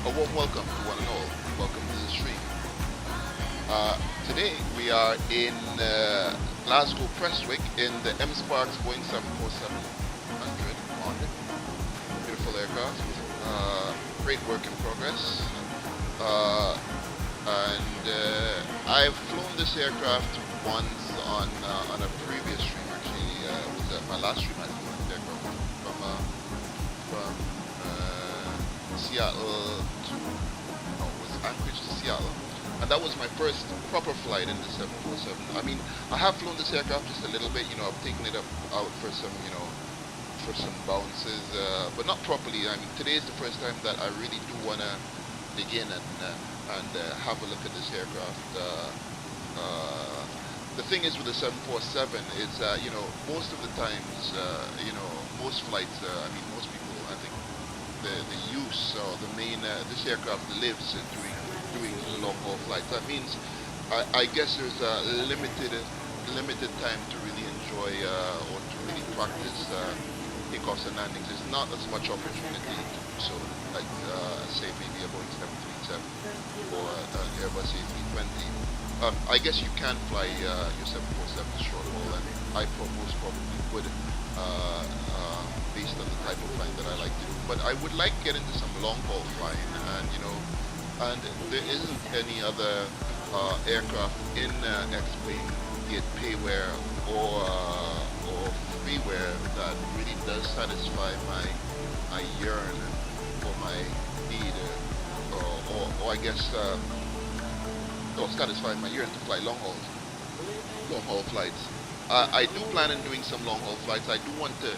A warm welcome to one and all. Welcome to the stream. Today we are in Glasgow, Prestwick in the mSparks Boeing 747-100 Modern. Beautiful aircraft. Great work in progress. I've flown this aircraft once on a previous stream. Actually, it was my last stream I flew this aircraft from Seattle to, no, it was Anchorage to Seattle, and that was my first proper flight in the 747. I mean, I have flown this aircraft just a little bit, you know, I've taken it out for some, you know, for some bounces, but not properly. I mean, today is the first time that I really do want to dig in and have a look at this aircraft. The thing is with the 747 is, you know, most of the times, you know, most flights, I mean, most people, I think, the use or the main this aircraft lives doing long-haul flights. That means I guess there's a limited time to really enjoy or to really practice takeoffs and landings. There's not as much opportunity to do so, like say maybe a Boeing 737 or an Airbus A320. I guess you can fly your 747 short haul, and I most probably would, based on the type of flying that I like to do. But I would like to get into some long haul flying, and you know, and there isn't any other aircraft in Xtreme, be it payware or freeware, that really does satisfy my yearn or I guess, satisfied my yearning to fly long haul flights. I do plan on doing some long haul flights. I do want to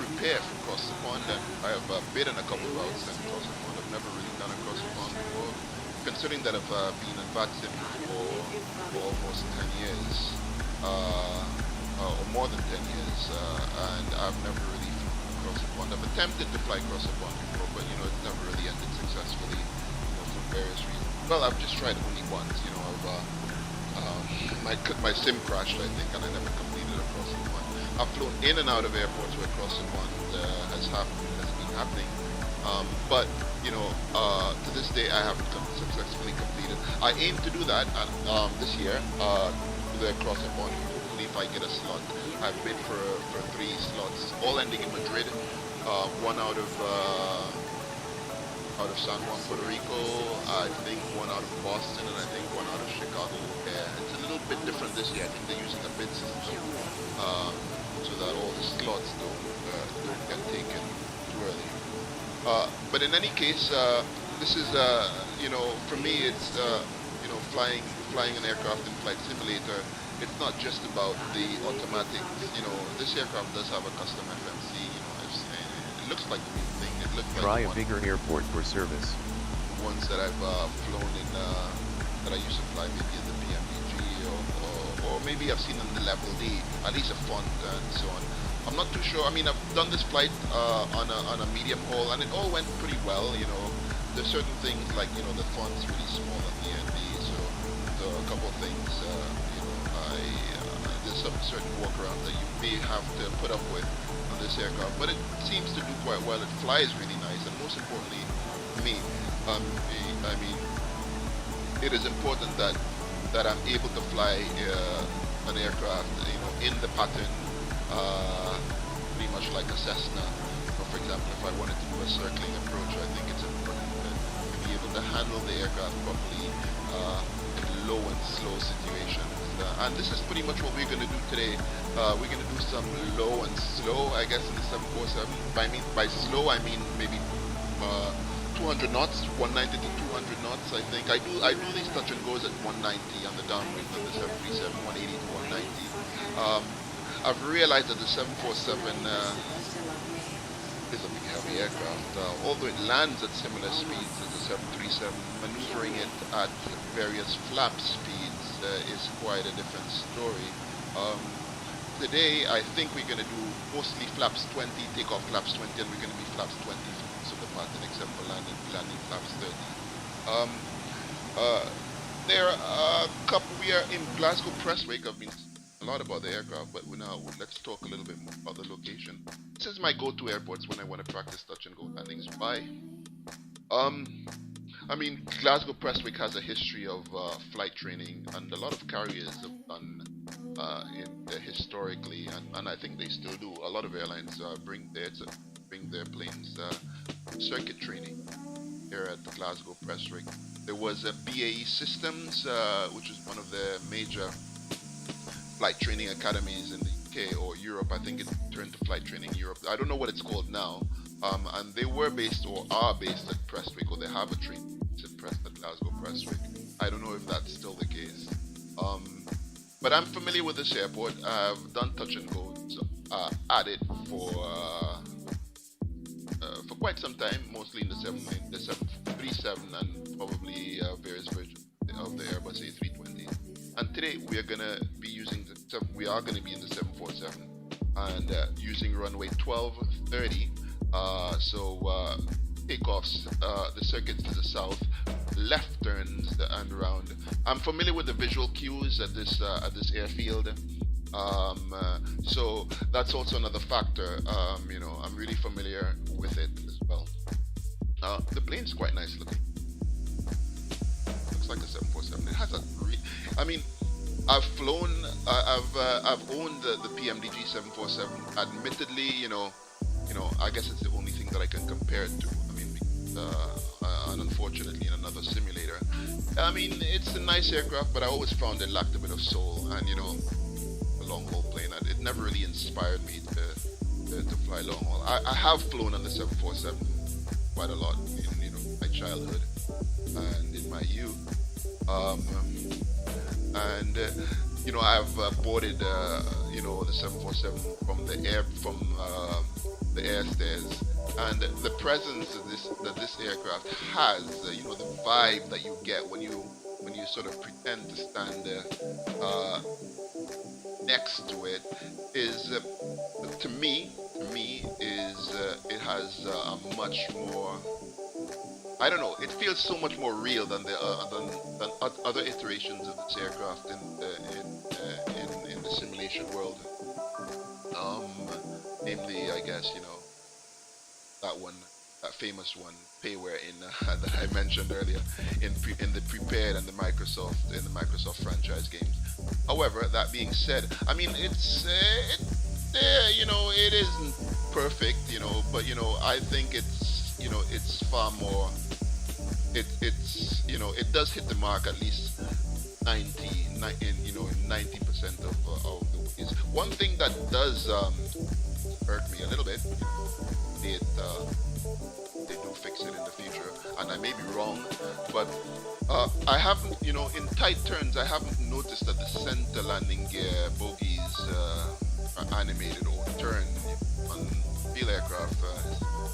prepare for cross the pond, and I have bid on a couple routes and cross the pond. I've never really done a cross the pond before, considering that I've been in VATSIM for almost 10 years, or more than 10 years, and I've never really flown across the pond. I've attempted to fly across the pond before, but it's never really ended successfully, for various reasons. Well, I've just tried only once, my sim crashed, I think, and I never completed a cross the pond. I've flown in and out of airports where cross the pond has been happening, but to this day I haven't successfully completed. I aim to do that this year, the cross the pond. Hopefully, if I get a slot. I've bid for 3 slots, all ending in Madrid. One out of San Juan, Puerto Rico, I think one out of Boston, and I think one out of Chicago. It's a little bit different this year. I think they're using a bid system so that all the slots don't get taken too early. But in any case, this is for me it's flying an aircraft in Flight Simulator. It's not just about the automatics. This aircraft does have a custom FMC. It looks like the real thing. It looks Try like a bigger airport for service. Ones that I've flown in, that I used to fly maybe in the PMDG, or maybe I've seen in the Level D, at least a font and so on. I'm not too sure. I mean, I've done this flight on a medium haul, and it all went pretty well. There's certain things like the font's really small on the ND, so there are a couple of things. There's some certain workarounds that you may have to put up with on this aircraft, but it seems to do quite well. It flies really nice, and most importantly, it is important that I'm able to fly an aircraft, in the pattern, pretty much like a Cessna. For example, if I wanted to do a circling approach, I think it's important to be able to handle the aircraft properly in low and slow situations. And this is pretty much what we're going to do today. We're going to do some low and slow, I guess, in the 747. By slow, I mean maybe 200 knots, 190 to 200 knots, I think. I do these touch and goes at 190 on the downwind on the 737, 180 to 190. I've realized that the 747 is a big heavy aircraft. Although it lands at similar speeds as the 737, maneuvering it at various flap speeds is quite a different story. Today, I think we're going to do mostly flaps 20, takeoff flaps 20, and we're going to be flaps 20 for most of the pattern, except for landing flaps 30. We are in Glasgow Prestwick. I've been a lot about the aircraft, but let's talk a little bit more about the location. This is my go-to airports when I want to practice touch and go landings. Why? Glasgow Prestwick has a history of flight training, and a lot of carriers have done historically, and I think they still do. A lot of airlines bring their planes circuit training here at Glasgow Prestwick. There was a BAE Systems, which is one of the major flight training academies in the UK or Europe. I think it turned to flight training Europe. I don't know what it's called now. And they were based or are based at Prestwick, or they have a training at Glasgow Prestwick. I don't know if that's still the case. But I'm familiar with this airport. I've done touch and goes at it for quite some time, mostly in the 737 and probably various versions of the Airbus A320. And today we are going to be in the 747 and using runway 1230. Takeoffs, the circuits to the south, left turns and around. I'm familiar with the visual cues at this airfield, so that's also another factor. I'm really familiar with it as well. The plane's quite nice looking. Looks like a 747. It has I've flown. I've owned the PMDG 747. Admittedly, I guess it's the only thing that I can compare it to. And unfortunately, in another simulator. It's a nice aircraft, but I always found it lacked a bit of soul. And a long haul plane, it never really inspired me to fly long haul. I have flown on the 747 quite a lot, my childhood and in my youth. Um, and you know, I've boarded you know, the 747 from the air stairs, and the presence of this aircraft has, you know, the vibe that you get when you sort of pretend to stand next to it is to me is it has a much more, I don't know. It feels so much more real than than other iterations of this aircraft in the simulation world. Um, Namely, I guess, you know, that one, that famous one, payware in that I mentioned earlier in the prepared and the Microsoft franchise games. However, that being said, I mean, you know, it isn't perfect, you know, but you know, I think it's, you know, it's far more. It's you know, it does hit the mark at least 90% of the ways. One thing that does hurt me a little bit, it they do fix it in the future, and I may be wrong, but I haven't, you know, in tight turns, I haven't noticed that the center landing gear bogies are animated or turned on field aircraft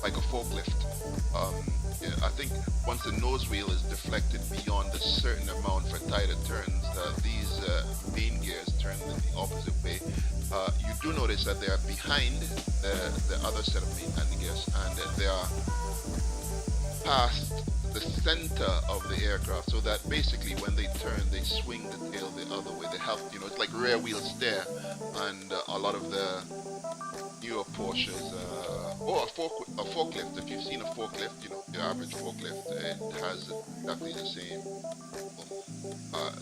like a forklift. Yeah, I think once the nose wheel is deflected beyond a certain amount for tighter turns, these main gears turn in the opposite way. You do notice that they are behind the other set of main landing gears, and they are past the center of the aircraft, so that basically when they turn, they swing the tail the other way. They help, you know, it's like rear wheel steer, and a lot of the newer Porsches, or a forklift. If you've seen a forklift, you know, the average forklift, it has exactly the same.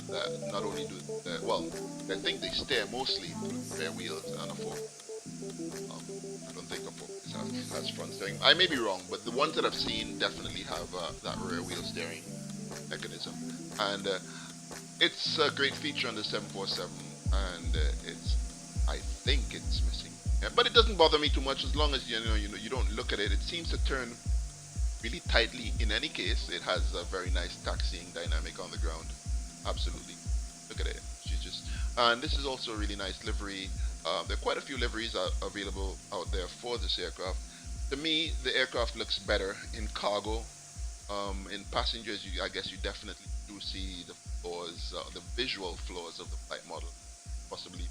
That not only do well, I think they steer mostly through the rear wheels on a fork. I don't think a forklift has front steering. I may be wrong, but the ones that I've seen definitely have that rear wheel steering mechanism, and it's a great feature on the 747, and I think it's missing. Yeah, but it doesn't bother me too much as long as you don't look at it. It seems to turn really tightly. In any case, it has a very nice taxiing dynamic on the ground. Absolutely, look at it. And this is also a really nice livery. There are quite a few liveries available out there for this aircraft. To me, the aircraft looks better in cargo. In passengers, I guess you definitely do see the flaws, the visual flaws of the flight model. Possibly,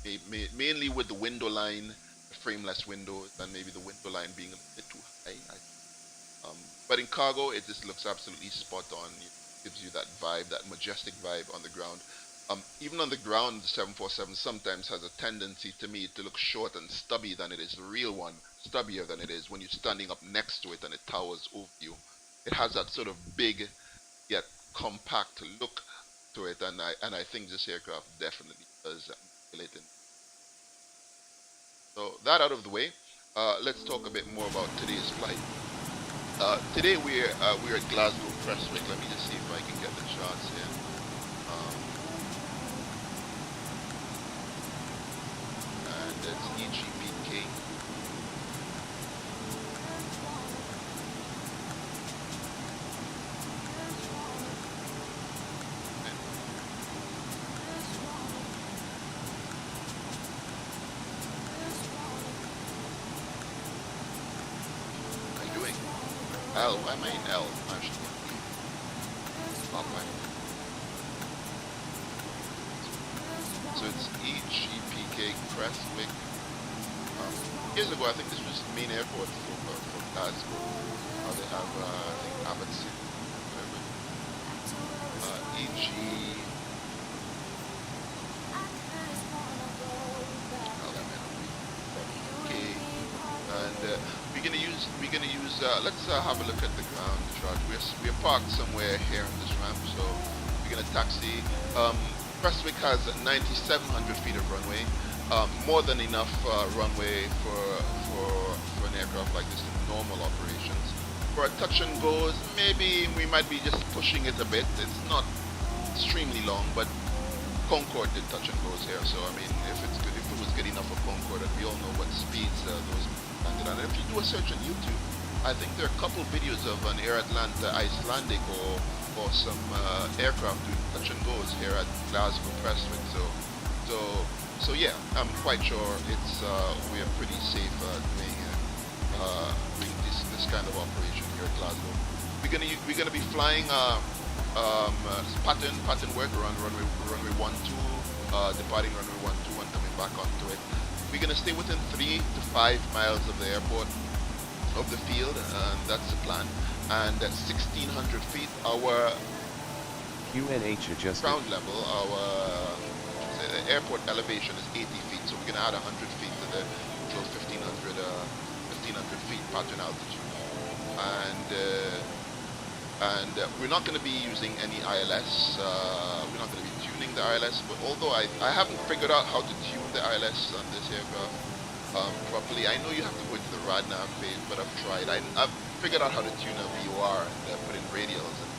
mainly with the window line, the frameless windows, and maybe the window line being a bit too high. But in cargo, it just looks absolutely spot on. It gives you that vibe, that majestic vibe on the ground. Even on the ground, the 747 sometimes has a tendency to me to look short and stubby than it is the real one, stubbier than it is when you're standing up next to it and it towers over you. It has that sort of big yet compact look to it, and I think this aircraft definitely does it. So that out of the way, let's talk a bit more about today's flight. Today we're at Glasgow Prestwick. Let me just see if I can get the shots here. And it's EGPK. L, why am I in L? Actually, not mine. So it's EGPK Prestwick. Years ago, I think this was the main airport for Glasgow. They have, I think, Abbotsford, whatever. EG. Okay, and we're gonna use. Let's have a look at the ground chart. We're parked somewhere here in this ramp, so we're gonna taxi. Prestwick has 9,700 feet of runway, more than enough runway for an aircraft like this in normal operations. For a touch and goes, maybe we might be just pushing it a bit. It's not extremely long, but Concorde did touch and goes here, so I mean, if it was good enough for Concorde, and we all know what speeds those landed on. And if you do a search on YouTube, I think there are a couple videos of an Air Atlanta Icelandic or some aircraft doing touch and goes here at Glasgow Prestwick. So yeah, I'm quite sure it's we are pretty safe doing this kind of operation here at Glasgow. We're gonna be flying pattern work around runway 12, departing runway 12 and coming back onto it. We're gonna stay within 3 to 5 miles of the airport, of the field, and that's the plan. And at 1,600 feet, our QNH adjusted. ground level, our airport elevation is 80 feet, so we're gonna add 100 feet to the till 1,500 feet pattern altitude. And we're not going to be using any ILS. We're not going to be tuning the ILS, but although I haven't figured out how to tune the ILS on this aircraft properly. I know you have to go into the RadNav phase, but I've tried. I've figured out how to tune a VOR and put in radials and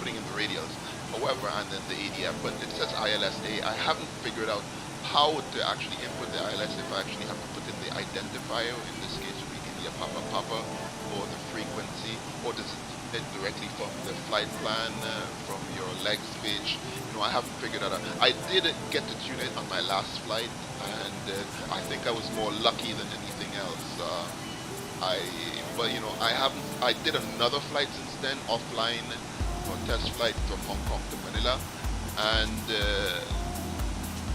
putting in the radials. However, and then the ADF, but it says ILSA. I haven't figured out how to actually input the ILS if I actually have to put in the identifier. In this case, it would be India Papa, or the frequency, or does it directly from the flight plan, from your legs page? You know, I haven't figured that out. I did get to tune it on my last flight, and I think I was more lucky than anything else. But you know, I did another flight since then, offline, or test flight from Hong Kong to Manila, and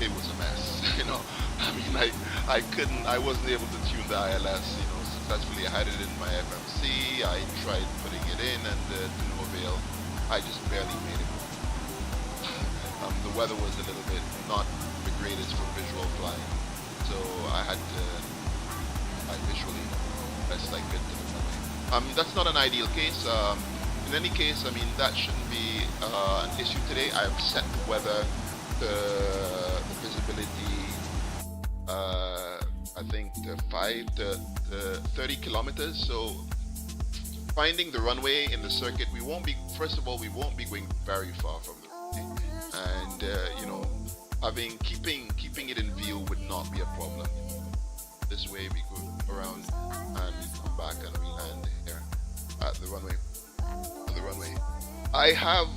it was a mess. You know, I mean, I wasn't able to tune the ILS, you know, successfully. I had it in my FMC, I tried putting it in, and to no avail. I just barely made it. The weather was a little bit not the greatest for visual flying, so I visually best I could to the runway. That's not an ideal case. In any case, I mean, that shouldn't be an issue today. I've set the weather, the visibility, I think to 5 to 30 kilometers. So finding the runway in the circuit, first of all, we won't be going very far from the runway. And you know, keeping it in view would not be a problem. This way we go around and we come back and we land here at the runway. On the runway, I have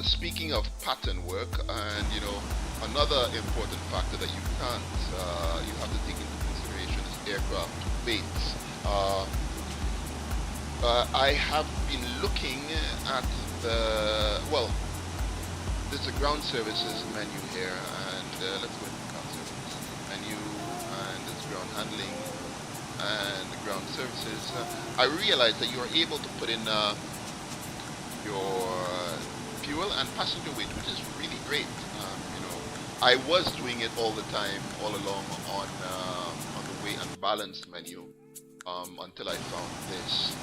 speaking of pattern work, and you know, another important factor that you have to take into consideration is aircraft weights. I have been looking at there's a ground services menu here, and let's go to the ground services menu, and it's ground handling and the ground services. I realized that you are able to put in your fuel and passenger weight, which is really great. You know, I was doing it all the time, all along on the weight and balance menu, until I found this.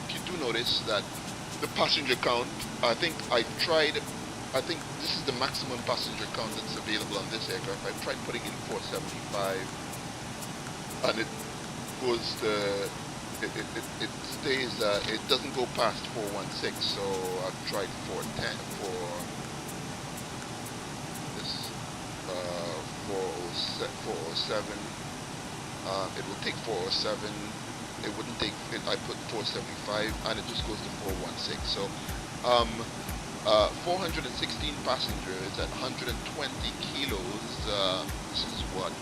You do notice that the passenger count, I think this is the maximum passenger count that's available on this aircraft. I tried putting in 475, and it goes to, it stays, it doesn't go past 416, so I've tried 410 for this, 407, it will take 407, it wouldn't take, I put 475, and it just goes to 416, so 416 passengers at 120 kilos, this is what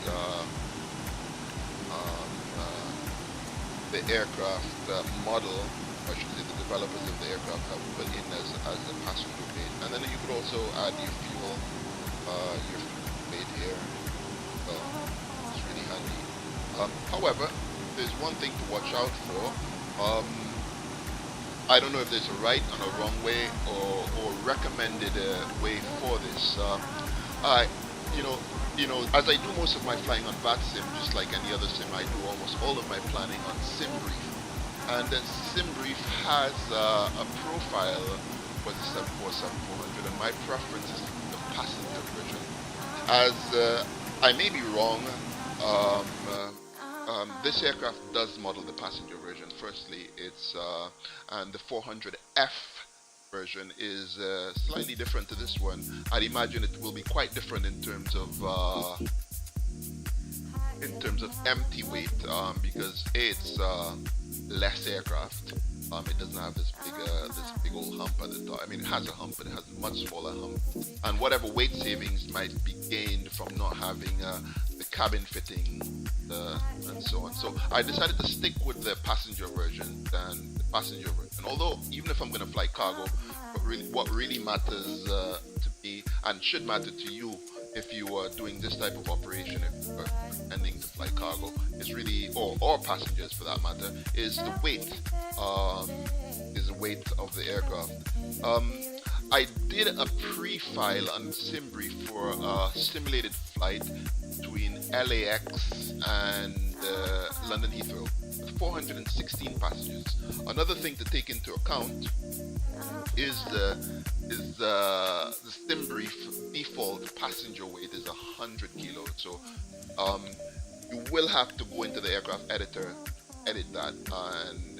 the aircraft model, I should say the developers of the aircraft have put in as a passenger weight. And then you could also add your fuel weight here. So it's really handy. However, there's one thing to watch out for. I don't know if there's a right and a wrong way or recommended way for this. You know, as I do most of my flying on VATSIM, just like any other sim, I do almost all of my planning on SimBrief. And then SimBrief has a profile for the 747-400, and my preference is the passenger version. As I may be wrong, this aircraft does model the passenger version. Firstly, it's and the 400F version is slightly different to this one. I'd imagine it will be quite different in terms of in terms of empty weight, because it's less aircraft. It doesn't have this big old hump at the top. I mean, it has a hump, but it has a much smaller hump. And whatever weight savings might be gained from not having the cabin fitting and so on. So I decided to stick with the passenger version than the passenger version. Although, even if I'm going to fly cargo, what really matters to me and should matter to you if you are doing this type of operation, if you're intending to fly cargo, is really, or passengers for that matter, is the weight. Is the weight of the aircraft. I did a pre-file on SimBrief for a simulated flight between LAX and London Heathrow with 416 passengers. Another thing to take into account is the SimBrief default passenger weight is 100 kilos. So you will have to go into the aircraft editor, edit that, and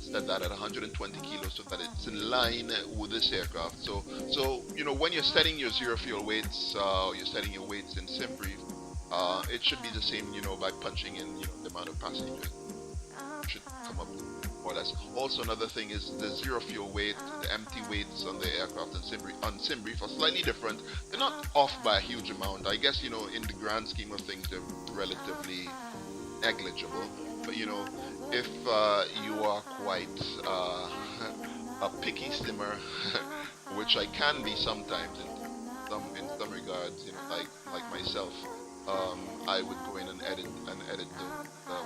set that at 120 kilos so that it's in line with this aircraft. So you know, when you're setting your zero fuel weights, you're setting your weights in SimBrief, it should be the same, you know, by punching in, you know, the amount of passengers. It should come up more or less. Also, another thing is the zero fuel weight, the empty weights on the aircraft on SimBrief are slightly different. They're not off by a huge amount. I guess, you know, in the grand scheme of things, they're relatively negligible. But you know, if you are quite a picky simmer, which I can be sometimes in some regards, you know, like myself, I would go in and edit the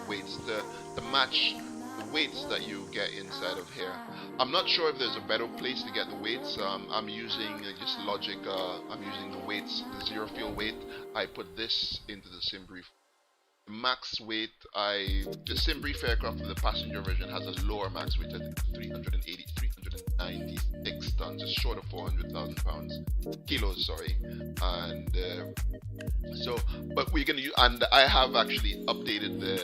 weights to match the weights that you get inside of here. I'm not sure if there's a better place to get the weights. I'm using just logic. I'm using the weights, the zero fuel weight. I put this into the SimBrief. The max weight, the SimBrief aircraft for the passenger version has a lower max weight, I think 396 tons, just short of 400,000 kilos, sorry. And so, but we're gonna use, and I have actually updated the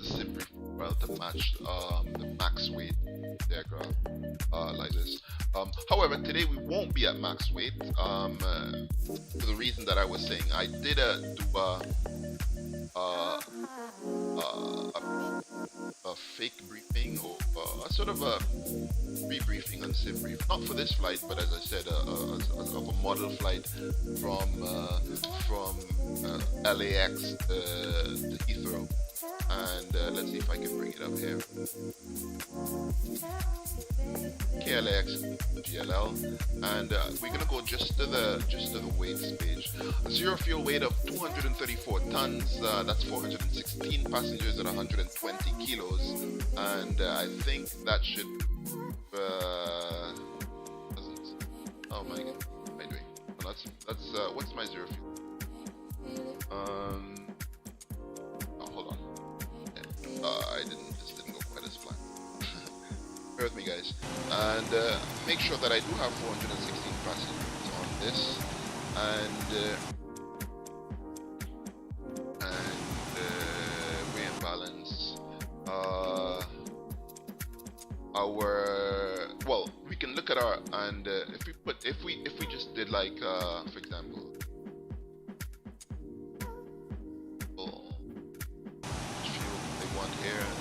SimBrief well to match the max weight aircraft like this. However, today we won't be at max weight for the reason that I was saying. I did do a fake briefing, or a sort of a rebriefing on SimBrief, not for this flight, but as I said, of a model flight from LAX to Heathrow. And let's see if I can bring it up here. KLAX GLL, and we're gonna go just to the weights page. A zero fuel weight of 234 tons. That's 416 passengers at 120 kilos, and I think that should. Oh my god, what am I doing? Well, that's what's my zero fuel? Oh, hold on. This didn't go quite as planned. Bear with me, guys, and make sure that I do have 416 passengers on this, and weigh and balance. Well, we can look at our, and if we just did like for example,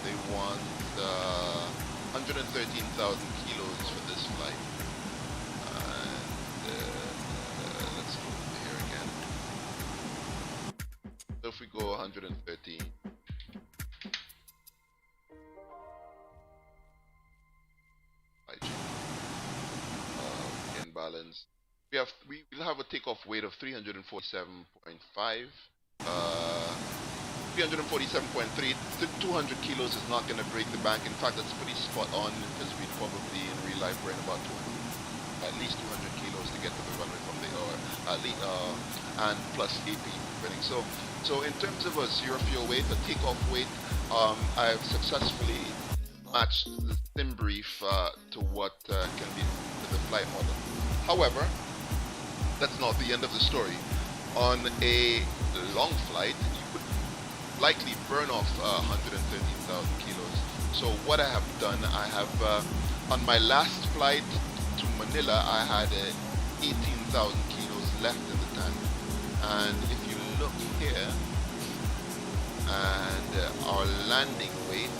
they want 113,000 kilos for this flight, and let's go here again. So if we go 113, in balance, we'll have a takeoff weight of 347.5. 347.3, 200 kilos is not going to break the bank. In fact, that's pretty spot on, because we'd probably in real life burn about at least 200 kilos to get to the runway from the and plus AP burning. So in terms of a zero fuel weight, a takeoff weight, I've successfully matched the SimBrief to what can be the flight model. However, that's not the end of the story. On a long flight, likely burn off 113,000 kilos. So what I have done, I have on my last flight to Manila, I had 18,000 kilos left in the tank. And if you look here, and our landing weight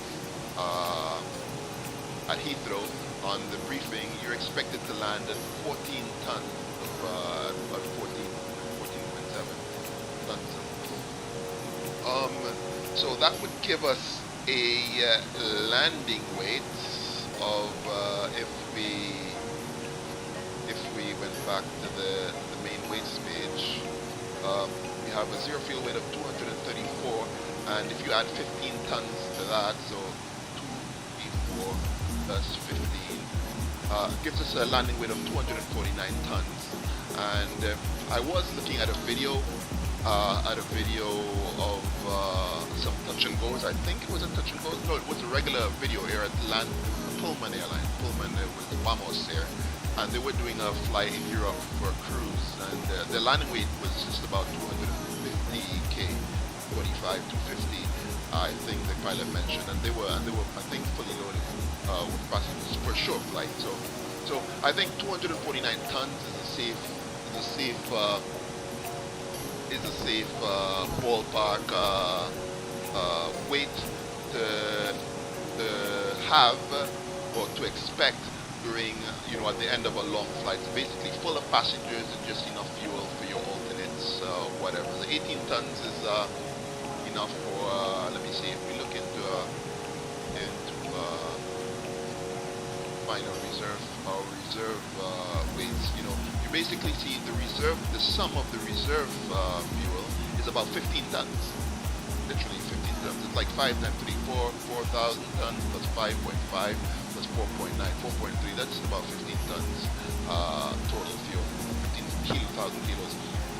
at Heathrow on the briefing, you're expected to land at 14 tons of about 14.7 tons. So that would give us a landing weight of if we went back to the main weights page, we have a zero fuel weight of 234, and if you add 15 tons to that, so 284 plus 15, gives us a landing weight of 249 tons. And I was looking at a video of some touch and goes. I think it was a touch and goes. No, it was a regular video here at Pullman Airline. Pullman was Vamos there, and they were doing a flight in Europe for a cruise, and the landing weight was just about 250k, 45 to 50. I think the pilot mentioned, and they were I think fully loaded with passengers for a short flight. So I think 249 tons is a safe ballpark weight to have or to expect during, at the end of a long flight. So basically full of passengers and just enough fuel for your alternates, whatever. The 18 tons is enough for, let me see, if we look into final reserve weights, you basically see the sum of the reserve fuel is about 15 tons. Literally 15 tons. It's like 5 times 3, 4,000 tons plus 5.5 plus 4.9, 4.3. That's about 15 tons total fuel. 15,000 kilos.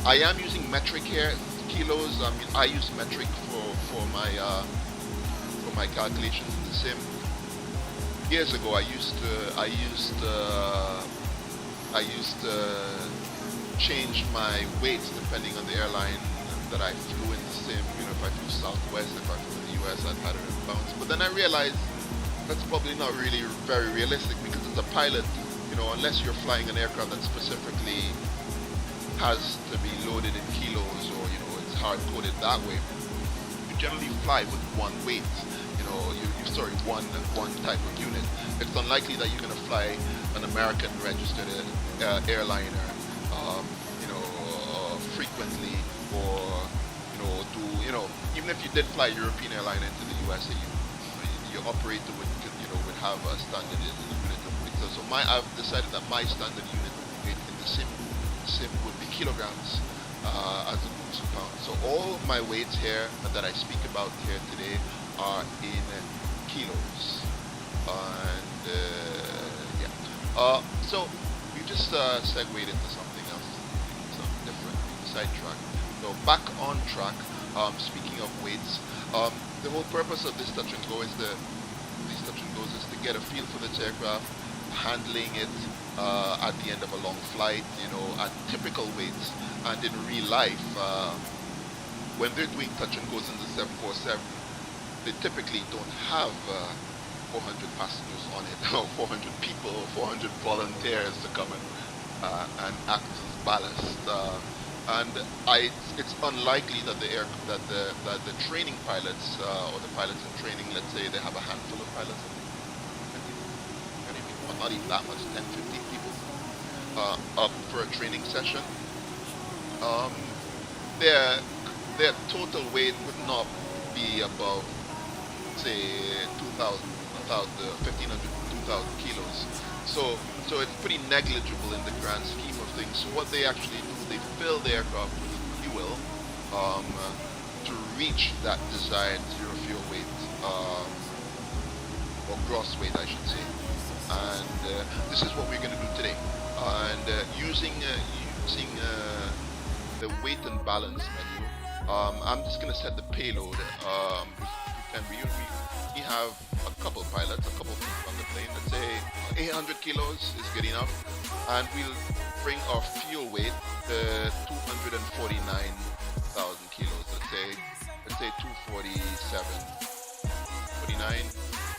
I am using metric here. Kilos. I mean, I use metric for my calculations in the sim. Years ago, I used to change my weights depending on the airline that I flew in the sim. If I flew Southwest, if I flew in the US, I'd had it in pounds. But then I realized that's probably not really very realistic, because as a pilot, unless you're flying an aircraft that specifically has to be loaded in kilos, or it's hard coded that way, you generally fly with one weight. One type of unit. It's unlikely that you're going to fly an American registered airliner, frequently, or even if you did fly a European airliner into the US, your operator would have a standard unit of weight. So I've decided that my standard unit of weight in the sim would be kilograms as opposed to pounds. So all my weights here that I speak about here today are in kilos, and so we just segued into something else, something different, sidetrack. So back on track. Speaking of weights, the whole purpose of this touch and go is these touch and goes is to get a feel for this aircraft, handling it at the end of a long flight, at typical weights, and in real life, when they're doing touch and goes in the 747. They typically don't have 400 passengers on it, or 400 people, or 400 volunteers to come and act as ballast. And it's unlikely that the training pilots or the pilots in training, let's say they have a handful of pilots, not even that much, 10, 15 people up for a training session. Their total weight would not be above, say, 1,500 to 2,000 kilos. So it's pretty negligible in the grand scheme of things. So what they actually do, they fill the aircraft with fuel to reach that desired zero fuel weight, or gross weight, I should say. And this is what we're going to do today. And using the weight and balance menu, I'm just going to set the payload. We have a couple pilots, a couple people on the plane. Let's say 800 kilos is good enough, and we'll bring our fuel weight to 249,000 kilos. Let's say 247, 49,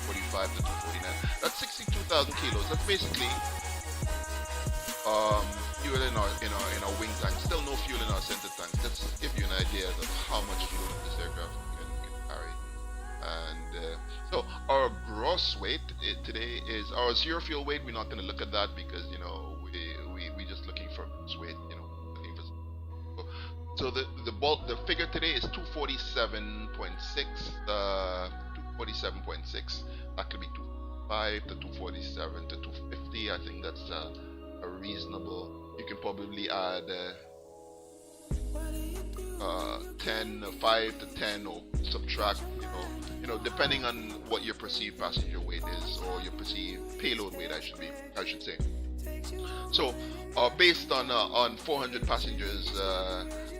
45 to 249. That's 62,000 kilos. That's basically fuel in our wing tank. Still no fuel in our center tank. That's to give you an idea of how much fuel this aircraft can carry. And so our gross weight today is our zero fuel weight. We're not going to look at that because you know we just looking for gross weight. You know, looking for. So the figure today is 247.6. 247.6. That could be 255 to 247 to 250. I think that's a reasonable. You can probably add 5 to 10 or subtract. You know, depending on what your perceived passenger weight is or your perceived payload weight, I should say. So, based on 400 passengers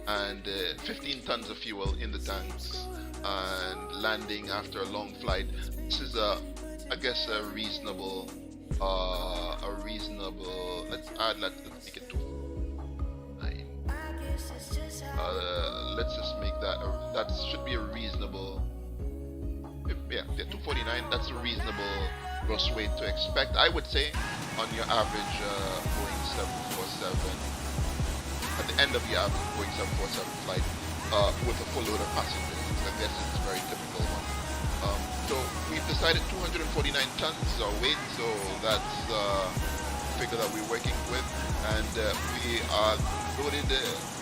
and 15 tons of fuel in the tanks and landing after a long flight, this is I guess a reasonable. Let's make it 9. Let's just make that should be a reasonable. Yeah, 249. That's a reasonable gross weight to expect, I would say, on your average Boeing 747. At the end of your average Boeing 747 flight with a full load of passengers. I guess it's a very typical one. So we've decided 249 tons is our weight, so that's the figure that we're working with, and we are loaded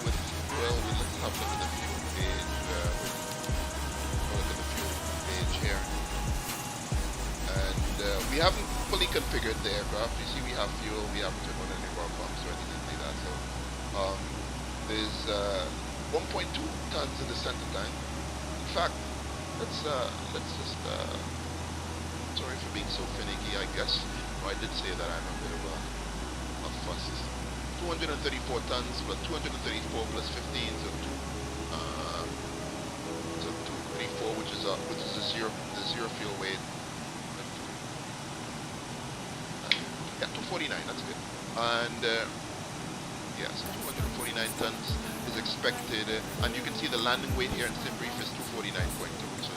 with fuel. Let's have a look at the fuel page. Look at the fuel page here, and we haven't fully configured the aircraft. You see, we have fuel. We haven't turned on any of our pumps or anything like that. So there's 1.2 tons in the center tank. In fact, let's just sorry for being so finicky. I guess I did say that I'm a bit of a fuss. 234 tons, but 234 plus 15, so 234, which is the zero fuel weight. Yeah, 249. That's good. And yeah, so 249 tons is expected, and you can see the landing weight here in SimBrief is 249.2. So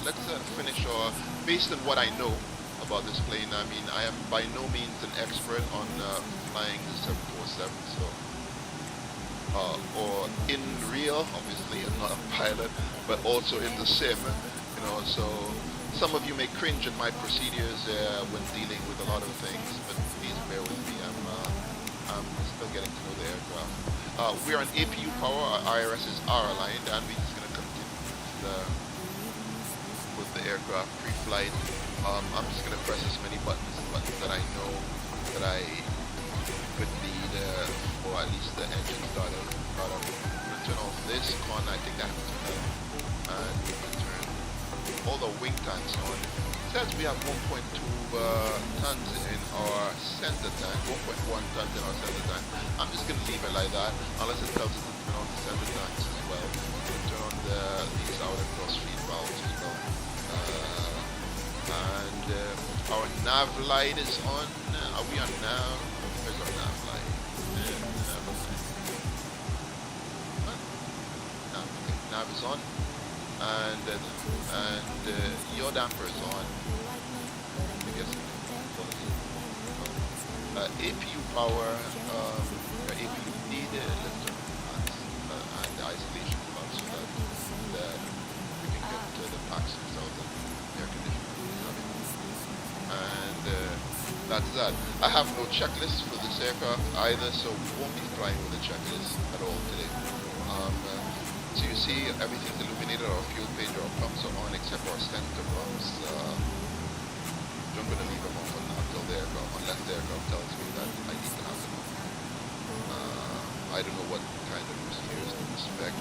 let's finish based on what I know about this plane. I mean, I am by no means an expert on flying the 747, so or in real, obviously I'm not a pilot, but also in the sim, you know, so some of you may cringe at my procedures when dealing with a lot of things, but please bear with me. I'm still getting to know the aircraft. We're on APU power. Our IRSs are aligned, and we're just going to continue with the aircraft pre-flight. I'm just going to press as many buttons that I know that I could need for at least the engine startup. I'm going to turn off this con. I think I have to turn that, and we can turn all the wing tanks on. It says we have 1.2 tons in our center tank, 1.1 tons in our center tank. I'm just going to leave it like that, unless it tells us to turn on the center tanks as well. We'll turn on these outer cross feed valves as well. And our nav light is on. Are we on nav? Where's our nav light? Nav is on. And your damper is on. I guess APU power, APU needed, let's turn on and the isolation valve so that we can get to the packs without the air conditioning. And that's that. I have no checklist for this aircraft either, so we won't be flying with a checklist at all today. So you see everything's illuminated, our fuel page, our pumps are on except our center pumps. I'm going to leave them off until the aircraft, unless the aircraft tells me that I need to have them on. I don't know what kind of procedures to respect.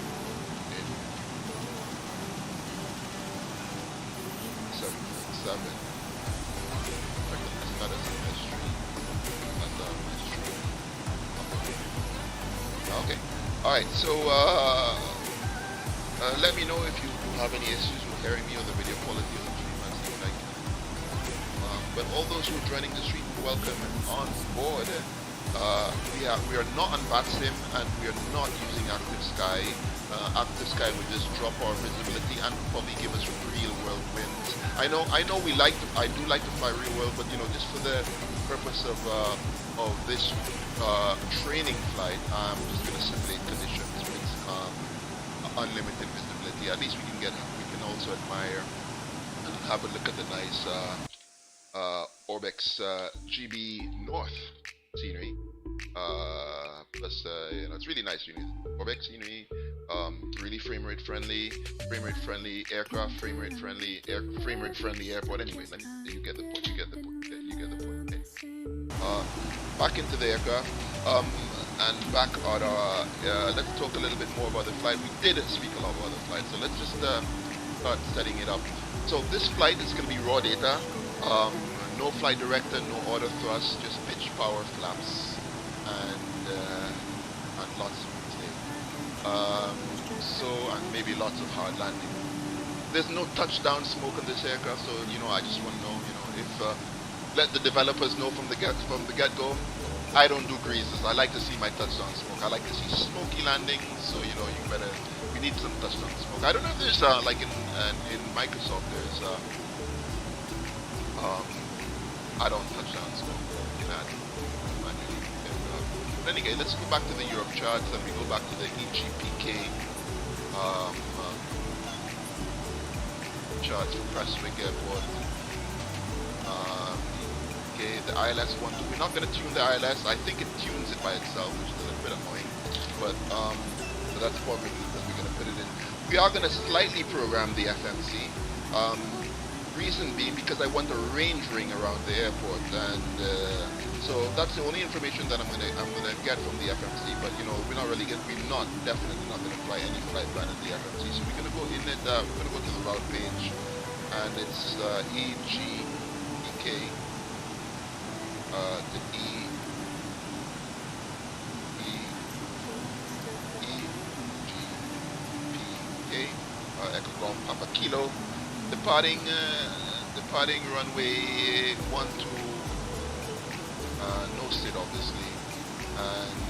747. It's not a mystery. That's a mystery. Okay. Alright, so let me know if you have any issues with hearing me or the video quality of the stream. But all those who are joining the stream, welcome on board. We are not on BatSim and we are not using Active Sky. Active Sky would just drop our visibility and probably give us real world winds. I know I do like to fly real world, but you know, just for the purpose of this training flight, I'm just going to simulate conditions with unlimited visibility see. At least we can also admire and have a look at the nice Orbx GB North scenery. Plus, you know, it's really nice Orbx scenery. Really frame rate friendly aircraft, frame rate friendly airport. Anyway, you get the point. Okay. Back into the aircraft. And back on our, let's talk a little bit more about the flight. We did speak a lot about the flight, so let's just start setting it up. So this flight is going to be raw data. No flight director, no auto thrust, just pitch, power, flaps, and lots of and maybe lots of hard landing. There's no touchdown smoke on this aircraft, so I just want to know, if let the developers know from the get-go. I don't do greases. I like to see my touchdown smoke. I like to see smoky landings, so we need some touchdown smoke. I don't know if there's like in Microsoft there's add-on touchdown smoke in that. But anyway, let's go back to the Europe charts, and we go back to the EGPK charts for Prestwick Airport. Okay, the ILS one. We're not going to tune the ILS. I think it tunes it by itself, which is a little bit annoying. But so that's probably that we're going to put it in. We are going to slightly program the FMC. Reason being because I want a range ring around the airport, and so that's the only information that I'm gonna get from the FMC. But we're definitely not gonna fly any flight plan in the FMC. So we're gonna go in it. We're gonna go to the route page, and it's EGPK. The EGPK Echo Golf Papa Kilo. Departing runway 12, no sit obviously, and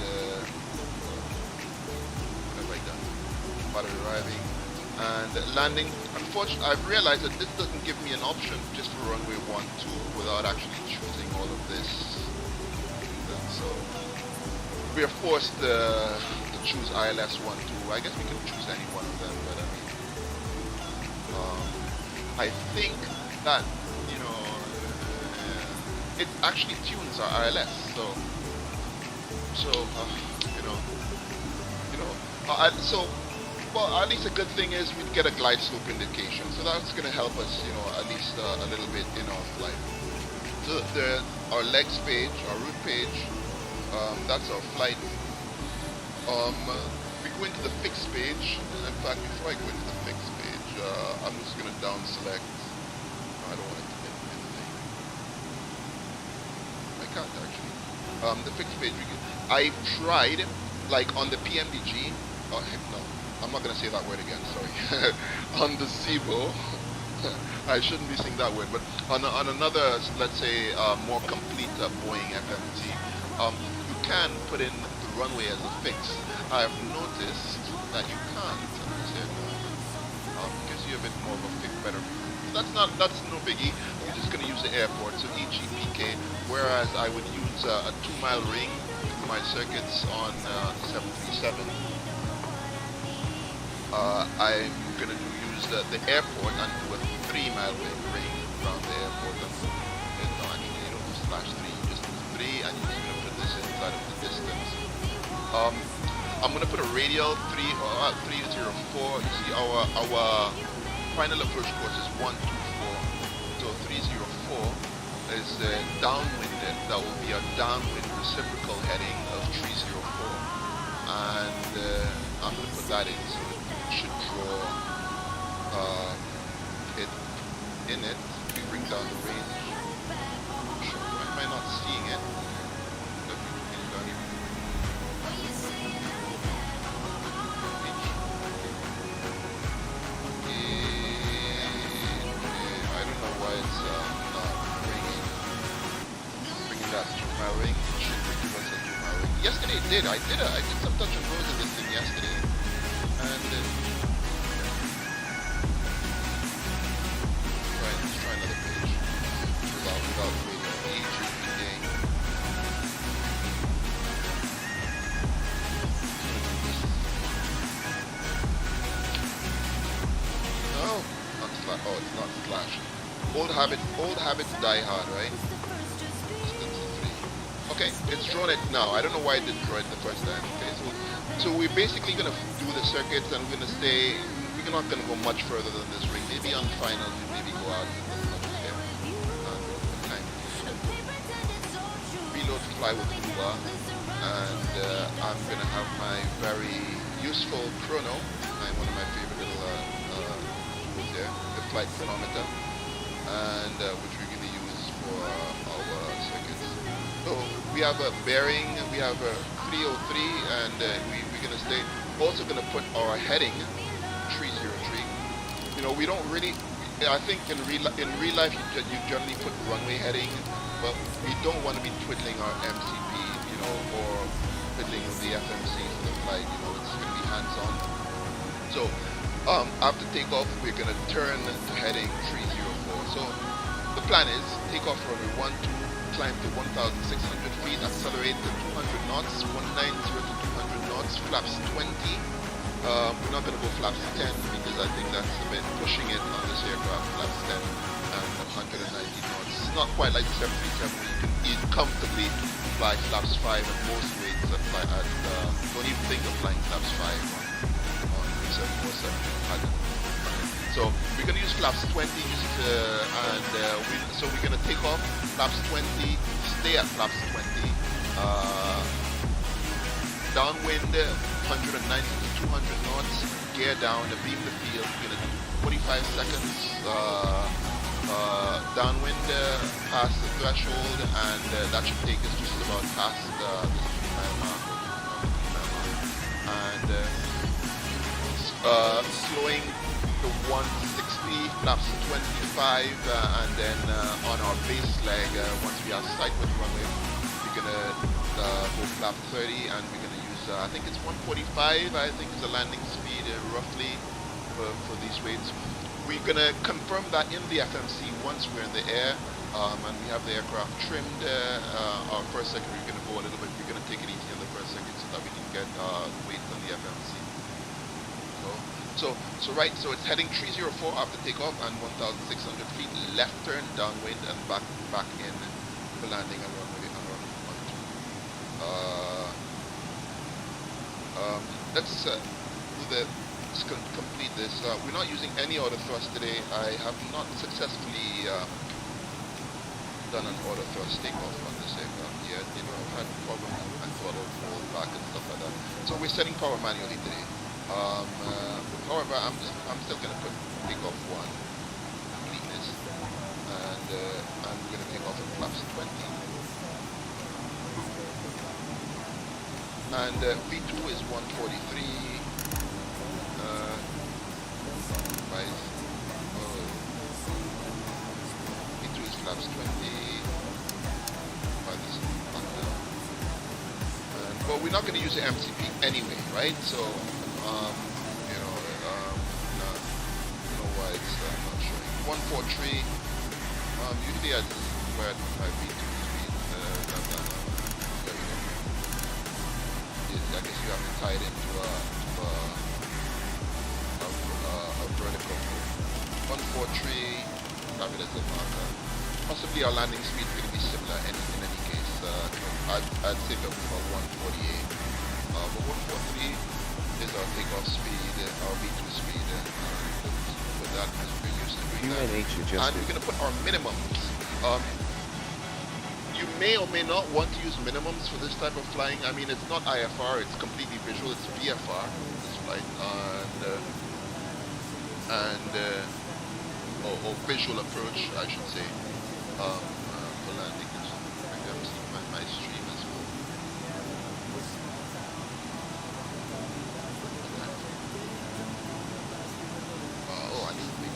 what have I done? Part of arriving and landing. Unfortunately, I've realized that this doesn't give me an option just for runway 12 without actually choosing all of this. And so we are forced to choose ILS 12. I guess we can choose any one of them, but I think that it actually tunes our ILS. Well, at least a good thing is we get a glide slope indication, so that's going to help us, at least a little bit in our flight. So our legs page, our route page, that's our flight. We go into the fixed page. In fact, before I go into the fixed page, I'm just going to down select. No, I don't want it to get anything. I can't actually. The fixed page, I tried, like on the PMDG. Oh, heck no. I'm not going to say that word again, sorry. On the SIBO, I shouldn't be saying that word, but on another, let's say, more complete Boeing FMT, you can put in the runway as a fix. I have noticed that you can't. Gives you a bit more of a fix, better. That's no biggie. We're just going to use the airport, so EGPK, whereas I would use a 2-mile ring for my circuits on 737. I'm going to use the airport and do a 3-mile ring around the airport. And, no, actually, you don't do /3, you just do 3, and you're just going to put this inside of the distance. I'm going to put a radial 304. You see, our final approach course is 124. So 304 is downwind. That will be a downwind reciprocal heading of 304. And I'm going to put that in, so it should draw it in it. We bring down the range. Why am I not seeing it? Yesterday it did. I did some touch and goes in this thing yesterday, and let's try another page without waiting. old habits die hard, right? Distance is 3. Okay, it's drawn it now. I don't know why it didn't draw it the first time. Okay, so we're basically gonna do the circuits, and we're gonna stay. We're not gonna go much further than this ring. Maybe on finals, we maybe go out. Reload fly with Uber, and I'm gonna have my very useful chrono, one of my favorite little tools there, the flight chronometer, and which we're gonna use for our circuits. So we have a bearing, we have a 303, and we're gonna stay. Also gonna put our heading 303. You know, we don't really. I think in real life you generally put runway heading, but we don't want to be twiddling our MCP, you know, or twiddling the FMC for the flight. You know, it's going to be hands-on. So after takeoff, we're going to turn to heading 304. So the plan is take off runway 12, climb to 1,600 feet, accelerate to 200 knots, 190 to 200 knots, flaps 20. We're not going to go flaps 10 because I think that's a bit pushing it on this aircraft, flaps 10 and 190 knots. It's not quite like the 737 where you can comfortably fly flaps 5 at most weights. Don't even think of flying flaps 5 on the 747. So we're going to use flaps 20 so we're going to take off flaps 20, stay at flaps 20, downwind 190 to 200 knots, gear down, beam the field. We're going to do 45 seconds downwind past the threshold, and that should take us just about past the 3-mile mark. And slowing to 160, flaps 25, and then on our base leg, once we are sight with runway, we're going to go flap 30, and we're going to use, I think it's 145, I think is the landing speed roughly for these weights. We're going to confirm that in the FMC once we're in the air, and we have the aircraft trimmed. Our first second, we're going to go a little bit, we're going to take it easy on the first second so that we can get weight on the FMC. So it's heading 304 after takeoff and 1,600 feet, left turn, downwind, and back in for landing on runway 12. Let's complete this. We're not using any auto thrust today. I have not successfully done an auto thrust takeoff on this aircraft yet. You know, I've had problems with my throttle fall back and stuff like that. So we're setting power manually today. However, I'm still going to put takeoff 1, completeness, and we're going to take off at flaps 20. And V2 is 143. V2 is flaps 20. But we're not going to use the MCP anyway, right? So, you know why it's not showing. 143. Usually I just wear my V2 speed. I guess you have to tie it into a vertical. 143, have it as a marker. Possibly our landing speed is going to be similar in any case. I'd say about 148. But 143 is our takeoff speed, our V2 speed. With that, as we're used to doing that. And we're going to put our minimums. You may or may not want to use minimums for this type of flying. I mean, it's not IFR, it's completely visual, it's VFR, this flight, or visual approach, I should say, for landing. My stream as well. I need to make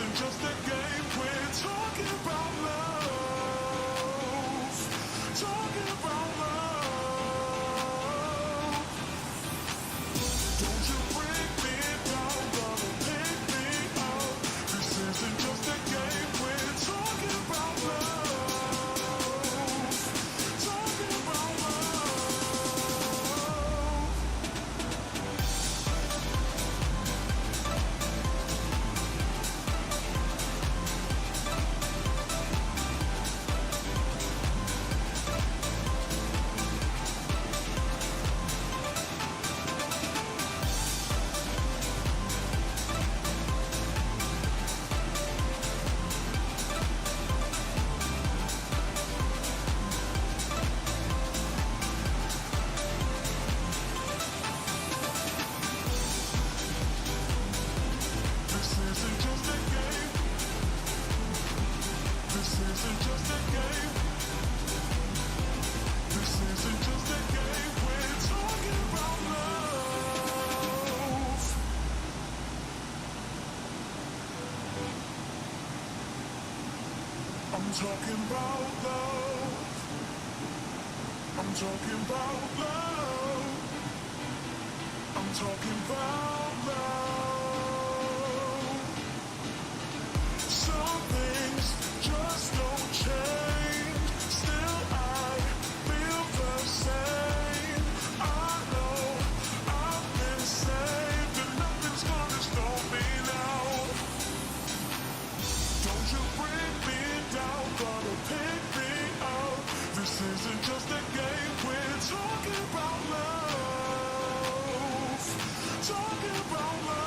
isn't just a game, we're talking about love. Talking about love. Don't you bring me down, gonna pick me up. This isn't just a game, we're talking about love. Talking about love. This isn't just a game. This isn't just a game. This isn't just a game. We're talking about love. I'm talking about love. I'm talking about love. I'm talking about love. Some things just don't change. Still I feel the same. I know I've been saved and nothing's gonna stop me now. Don't you bring me down, gonna pick me up. This isn't just a game, we're talking about love. Talking about love.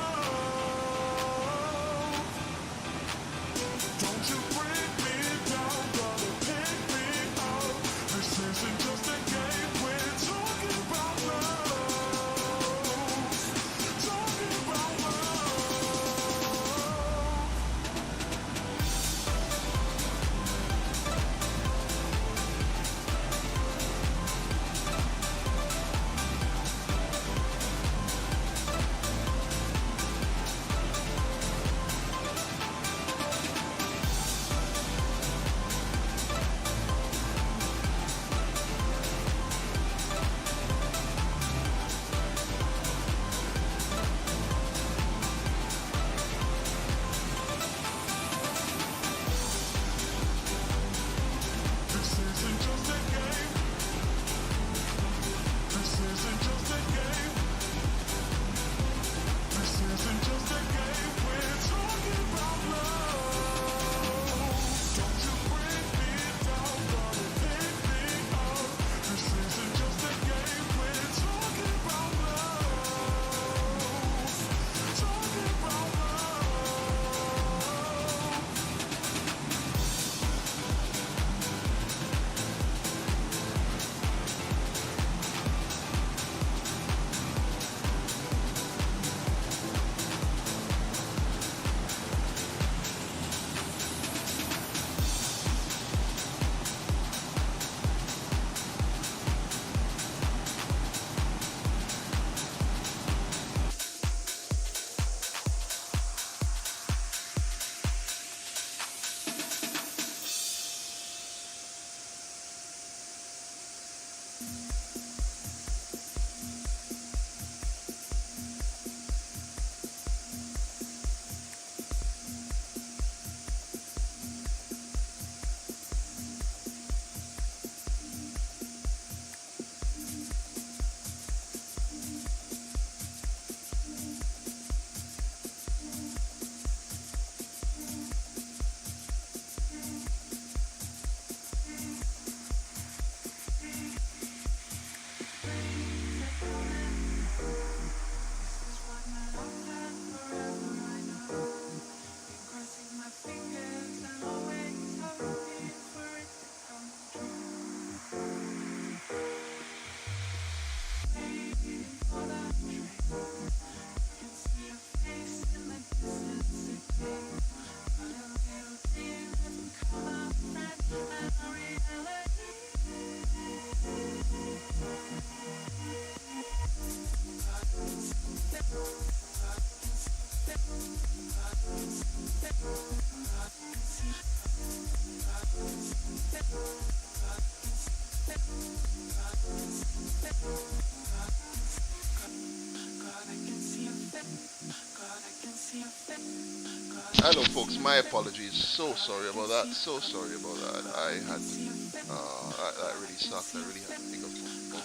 hello folks, my apologies. So sorry about that. So sorry about that. I had to, that really sucked. I really had to pick up both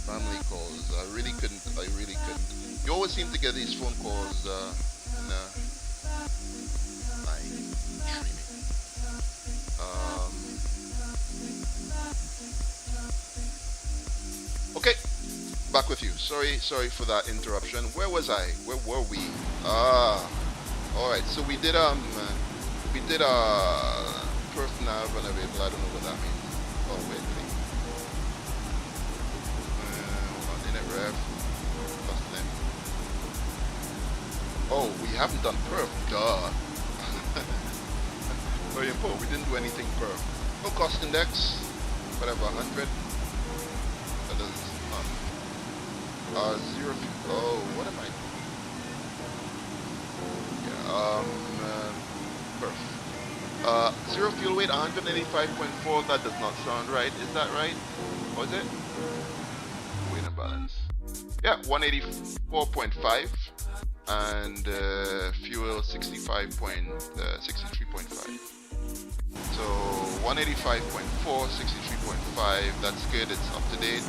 family calls. I really couldn't. You always seem to get these phone calls in line streaming. Okay. Back with you. Sorry for that interruption. Where was I? Where were we? All right. So we did perf nav unavailable. I don't know what that means. Oh wait. Internet ref. Custom. Oh, we haven't done perf. Duh. Very important. We didn't do anything perf. No cost index. Whatever. 100. That doesn't. Zero. Oh, what am I? Yeah. Zero fuel weight, 185.4. That does not sound right. Is that right? Was it? Weight and balance. Yeah, 184.5, and fuel 63.5. So 185.4, 63.5. That's good. It's up to date.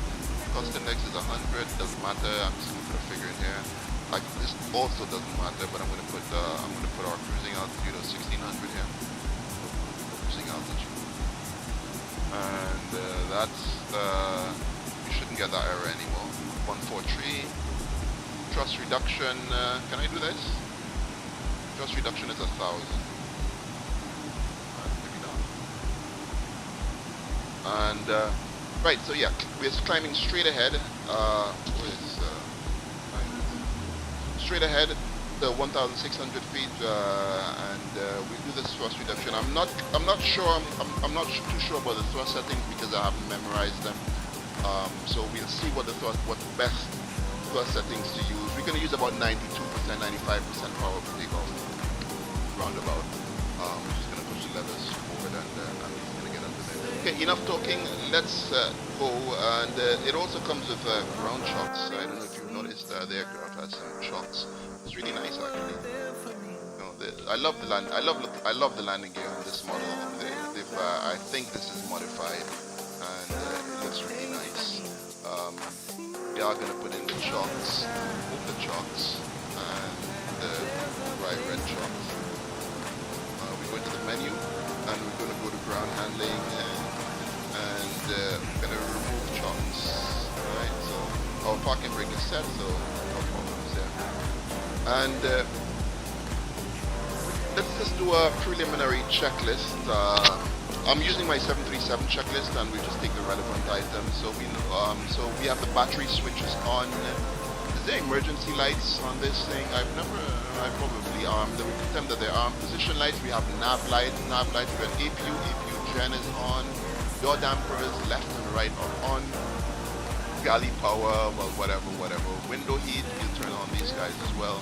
Cost index is 100, doesn't matter. I'm just gonna put a figure in here. This also doesn't matter, but I'm gonna put our cruising altitude of 1600 here. Cruising altitude, and that's you shouldn't get that error anymore. 143. Thrust reduction. Can I do this? Thrust reduction is 1,000. Maybe not. And right, so yeah, we're climbing straight ahead. Straight ahead, the 1,600 feet, and we do this thrust reduction. I'm not sure. I'm not too sure about the thrust settings because I haven't memorized them. So we'll see what the best thrust settings to use. We're going to use about 92%, 95% power per takeoff, roundabout. We're just going to push the levers forward and okay, enough talking. Let's go. And it also comes with ground shocks. I don't know if you've noticed the aircraft has some shocks. It's really nice, actually. You know, I love the land. I love the landing gear on this model. I think this is modified, and it looks really nice. We are going to put in the chocks, open chocks, and the bright red chocks. We go into the menu, and we're going to go to ground handling. And we're going to remove chocks. Alright, so our parking brake is set, so no problems there. And let's just do a preliminary checklist. I'm using my 737 checklist, and we just take the relevant items. So we have the battery switches on. Is there emergency lights on this thing? I probably armed. We pretend that they're armed. Position lights. We have nav lights. We got APU gen is on. Door dampers left and right are on. Galley power, well, whatever. Window heat, you turn on these guys as well.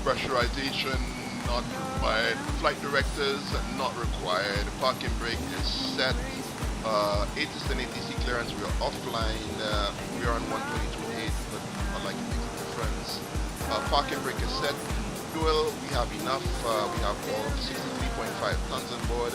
Pressurization, not required. Flight directors, not required. Parking brake is set. ATIS and ATC clearance, we are offline. We are on 122.8, but not like it makes a difference. Parking brake is set. Fuel, we have enough. We have all 63.5 tons on board.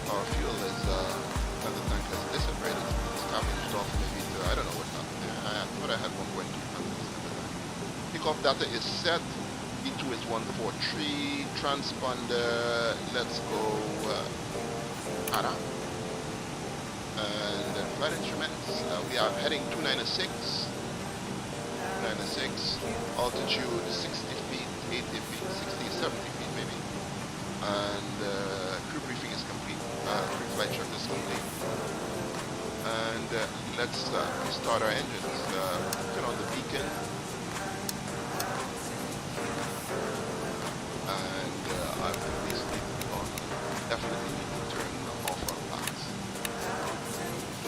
Our fuel is, the tank has dissipated, it's scavenged off maybe to, I don't know what happened there. I thought I had 1.2 tons. Takeoff data is set, E2 is 143, transponder, let's go, ARA. And flight instruments, we are heading 296, altitude 60 feet, 80 feet, 60, 70 feet maybe. And crew briefing is complete. Pre-flight check is complete. And let's start our engines. Turn on the beacon. And I will basically definitely need to turn off our packs.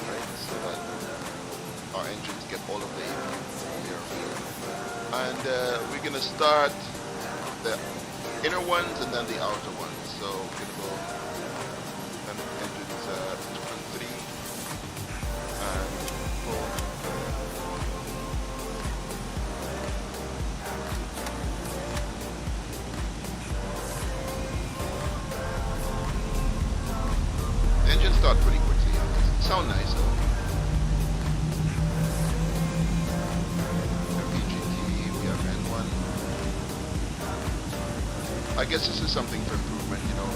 Right, so that our engines get all of the air fuel. And we're going to start the inner ones and then the outer ones. So we're going to go engines 2 and 3 and I guess this is something for improvement, you know,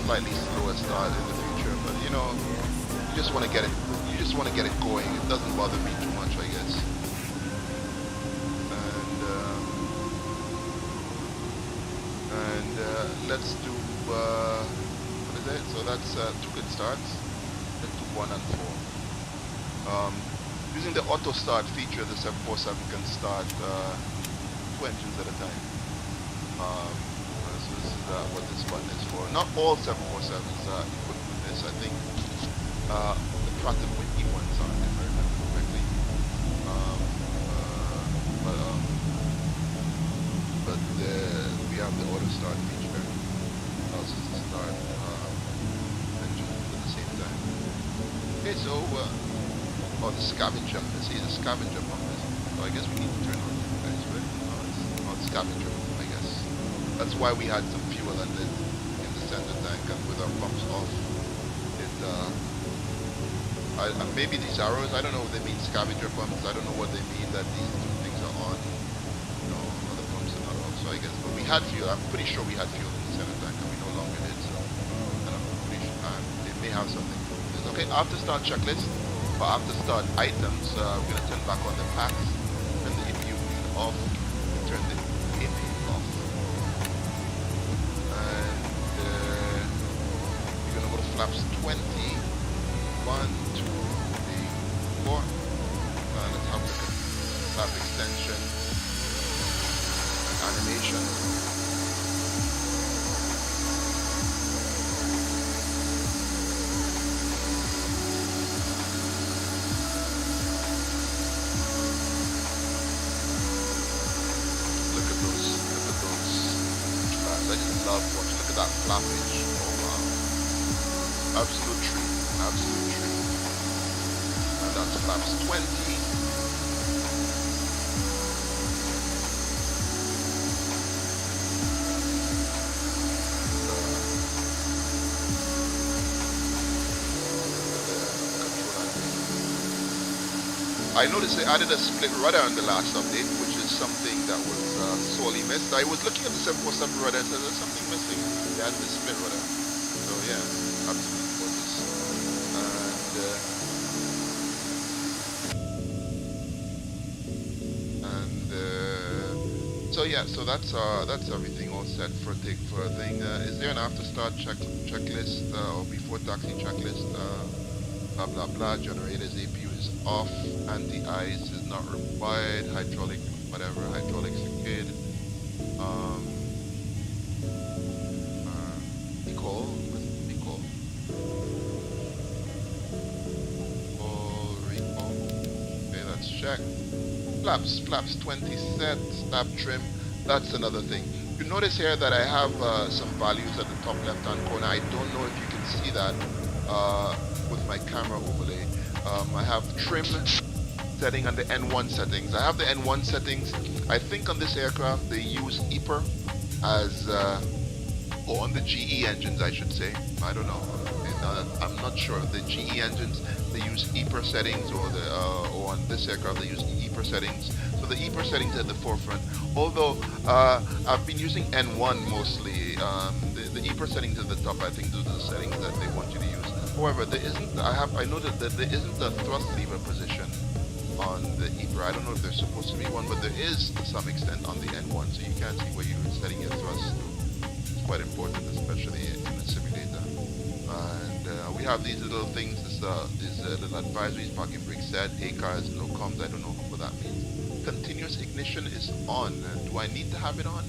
slightly slower start in the future, but you know, you just want to get it, going. It doesn't bother me too much, I guess. And let's do, what is it? So that's 2 good starts. Let's do 1 and 4. Using the auto start feature, the 747 can start 2 engines at a time. So this is what this button is for. Not all 747s equipped with this. I think the Pratt & Whitney ones aren't, if I remember correctly. But we have the auto start feature. Allows us to start engines at the same time. Okay, so the scavenger. Let's see the scavenger pump is. So I guess we need to turn on the guys, right? Oh, it's scavenger pump, I guess. That's why we had some fuel in the center tank, and with our pumps off, it maybe these arrows, I don't know if they mean scavenger pumps. I don't know what they mean that these 2 things are on. You know, other pumps are not off. So I guess, but we had fuel. I'm pretty sure we had fuel in the center tank, and we no longer did. So and I'm pretty sure it may have something to do with this. Okay, after start checklist. For after start items, we're going to turn back on the packs, turn the EPU off, turn the APU off. And we're going to go to flaps 20, 1, 2, 3, 4. Let's have a look at flap extension and animation. Love watching. Look at that flappage. Oh wow. Absolute treat. Absolute treat. And that's flaps 20. I noticed they added a split rudder on the last update, which is something that was sorely missed. I was looking at the 747 rudder and said there's something missing. They added a split rudder. So yeah, absolutely gorgeous. So yeah, so that's everything all set for a thing. Is there an after start checklist or before taxi checklist? Blah blah blah. Generators APU is off. Anti-ice is not required. Hydraulic, whatever. Hydraulics are good. Recall. Okay, let's check. Flaps 20 set. Snap trim. That's another thing. You notice here that I have some values at the top left hand corner. I don't know if you can see that with my camera overlay. I have trim setting and the N1 settings. I have the N1 settings. I think on this aircraft they use EPR as, or on the GE engines I should say. I don't know. I'm not sure. The GE engines they use EPR settings, or on this aircraft they use EPR settings. So the EPR settings at the forefront. Although I've been using N1 mostly. The EPR settings at the top, I think those are the settings that they want you to use. However, there isn't. I noted that there isn't a thrust lever position on the EPR. I don't know if there's supposed to be one, but there is to some extent on the N1, so you can't see where you're setting your thrust to. It's quite important, especially in a simulator. And we have these little things, these little advisories: parking brake set, ACARs, no comms. I don't know what that means. Continuous ignition is on. Do I need to have it on?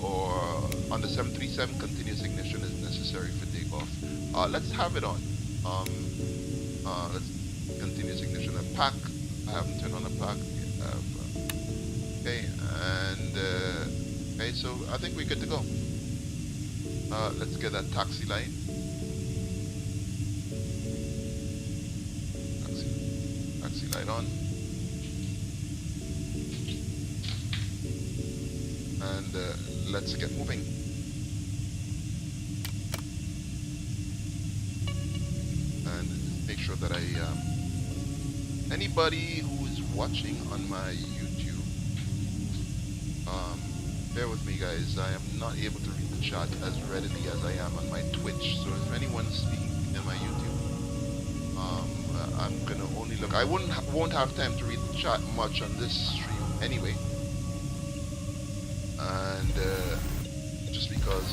Or on the 737, continuous ignition is necessary for takeoff. Let's have it on. Let's continuous ignition and pack. I haven't turned on a pack. Okay, and okay, so I think we're good to go. Let's get that taxi light. Taxi light on. And let's get moving. And make sure that anybody who is watching on my YouTube, Bear with me, guys. I am not able to read the chat as readily as I am on my Twitch. So if anyone speaking in my YouTube, I'm gonna only look. I won't have time to read the chat much on this stream anyway, and just because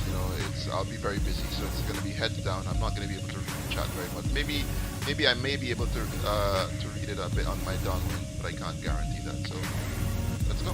I'll be very busy, so it's gonna be heads down. I'm not gonna be able to read the chat very much. Maybe I may be able to read it a bit on my downwind, but I can't guarantee that. So let's go.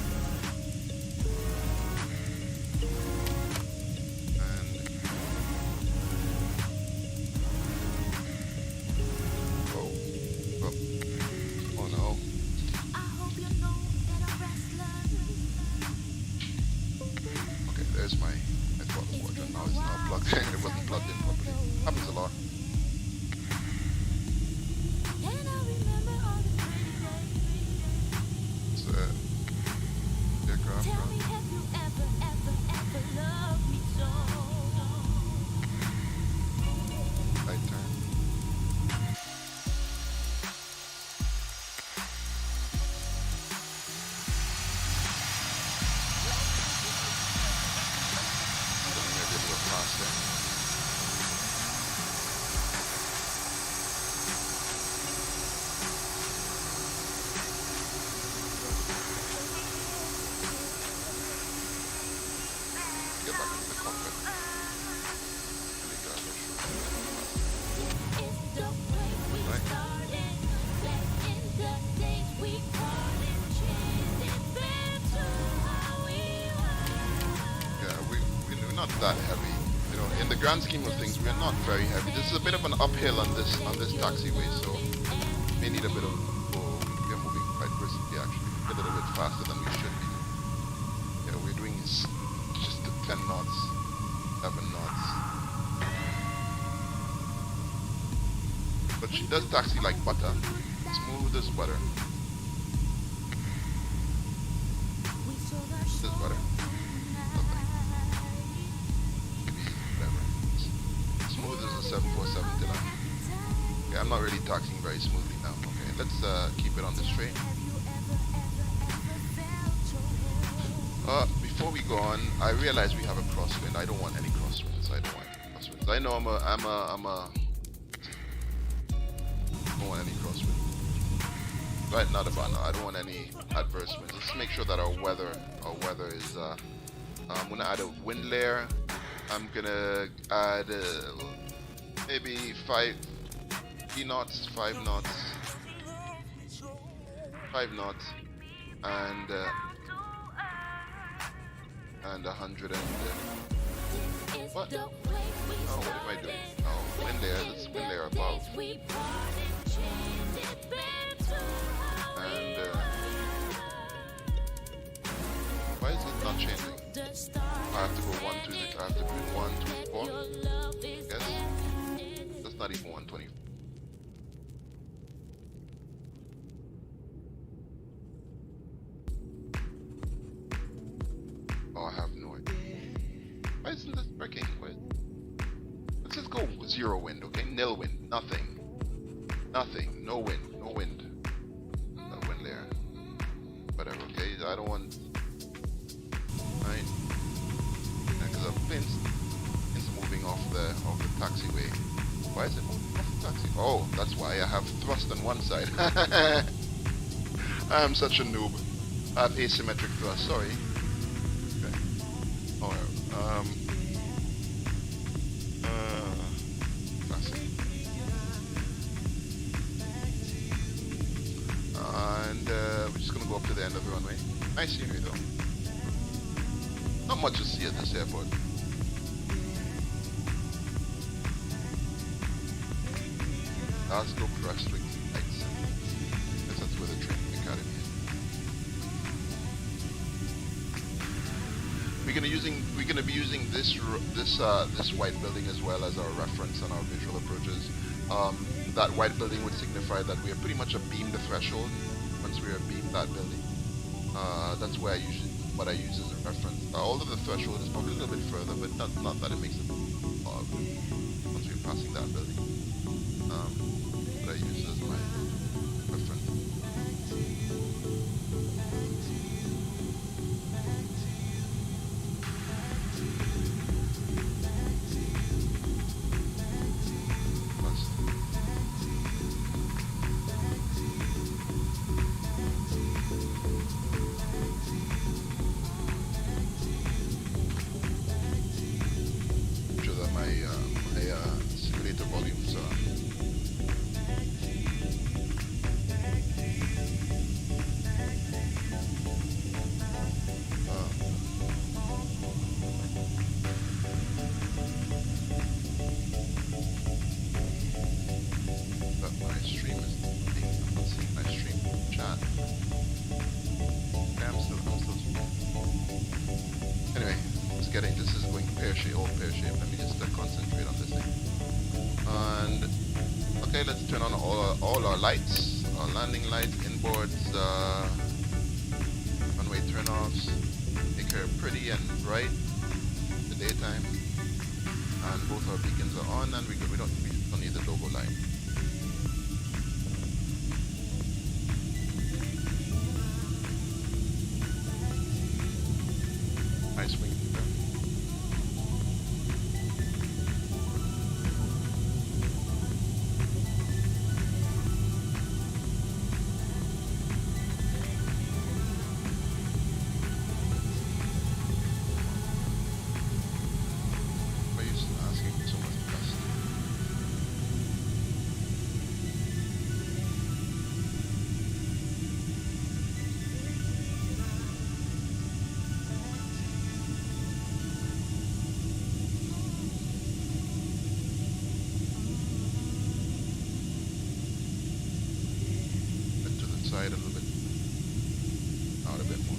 That heavy, in the grand scheme of things, we're not very heavy. This is a bit of an uphill on this taxiway, so we may need a bit of. We're moving quite briskly, actually, a little bit faster than we should be. Yeah, we're doing just 10 knots, 7 knots. But she does taxi like butter, smooth as butter. This butter. Smooth as a 747 till okay, I'm not really taxiing very smoothly now. Okay, let's keep it on the straight. Before we go on, I realize we have a crosswind. I don't want any crosswinds. I know I don't want any crosswind. Right now, I don't want any adverse winds. Let's make sure that our weather is. I'm gonna add a wind layer. I'm gonna add maybe 5 knots, and 100 and what? Oh, what am I doing? Oh, wind layer. Let's wind layer above. And why is it not changing? I have to go 1 to 6. I have to do 1 to 4. Yes. That's not even 120. Oh, I have no idea. Why isn't this working? Let's just go 0 wind, okay? Nil wind. Nothing. No wind. No wind layer. Whatever, okay? I don't want. Right. Because the plane's moving off the taxiway. Why is it moving off the taxi? Oh, that's why I have thrust on one side. I'm such a noob. I have asymmetric thrust. Sorry. Okay. Oh, classic. And we're just gonna go up to the end of the runway. Nice scenery though. Not much to see at this airport. Glasgow Prestwick Heights. Guess that's where the training academy is. We're gonna be using this white building as well as our reference on our visual approaches. That white building would signify that we are pretty much beam the threshold. Once we are beamed that building, that's where what I use as a reference. Although the threshold is probably a little bit further, but not that it makes it once we're passing that building. What I use as my reference. pear shape. Let me just concentrate on this thing. And okay, let's turn on all our lights, our landing lights, inboards, runway turnoffs. Make her pretty and bright in the daytime. And both our beacons are on, and we don't need the logo line. Nice wing. Side a little bit, out a bit more.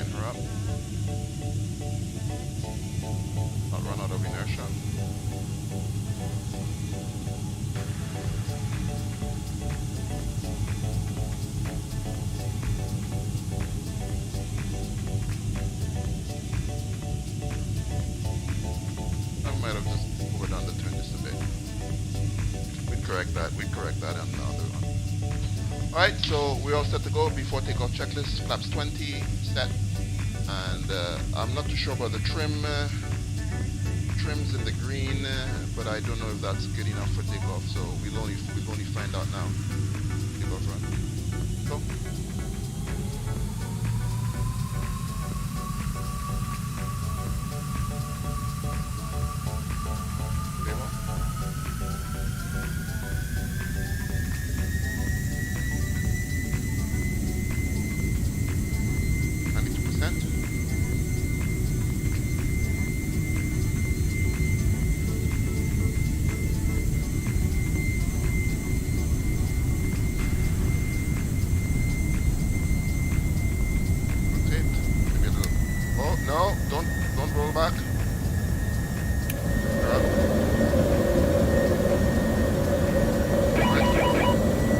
Her up. Not run out of inertia. I might have just overdone the turn just a bit. We'd correct that. We'd correct that on the other one. Alright, so we're all set to go. Before takeoff checklist, flaps 20, set. And I'm not too sure about the trim. Trim's in the green, but I don't know if that's good enough for takeoff. So we'll only find out now. Takeoff run. Go. No, don't roll back. You're up.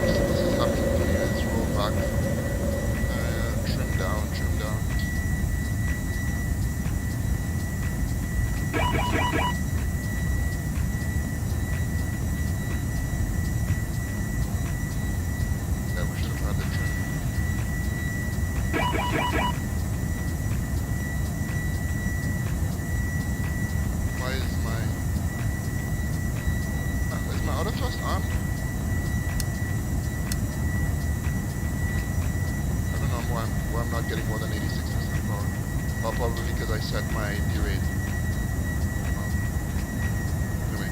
This is happening to you. Let's roll back. Trim down, trim down. Yeah, we should have had the trim. Is my auto thrust on? I don't know why I'm not getting more than 86% power. Well, probably because I set my D-rate. Anyway.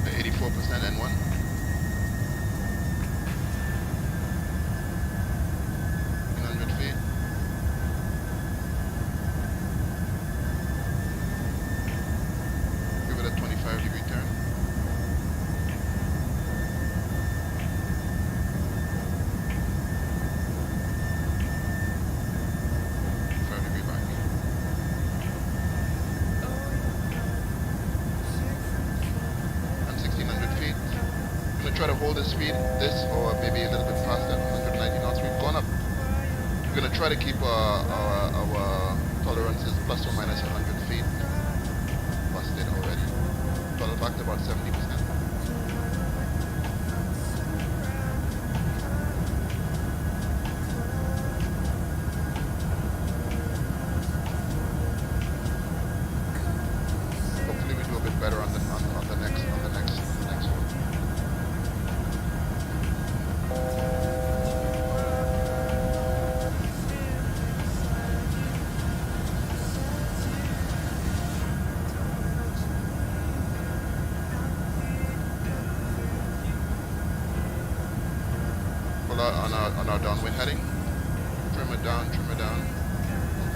84% N1. Try to hold the speed, this or maybe a little bit faster, 190 knots. We've gone up. We're going to try to keep our tolerances plus or minus 100 feet. Busted already. Throttle back to about 70%. Hopefully we do a bit better on the next one. on our downwind heading. Trim it down,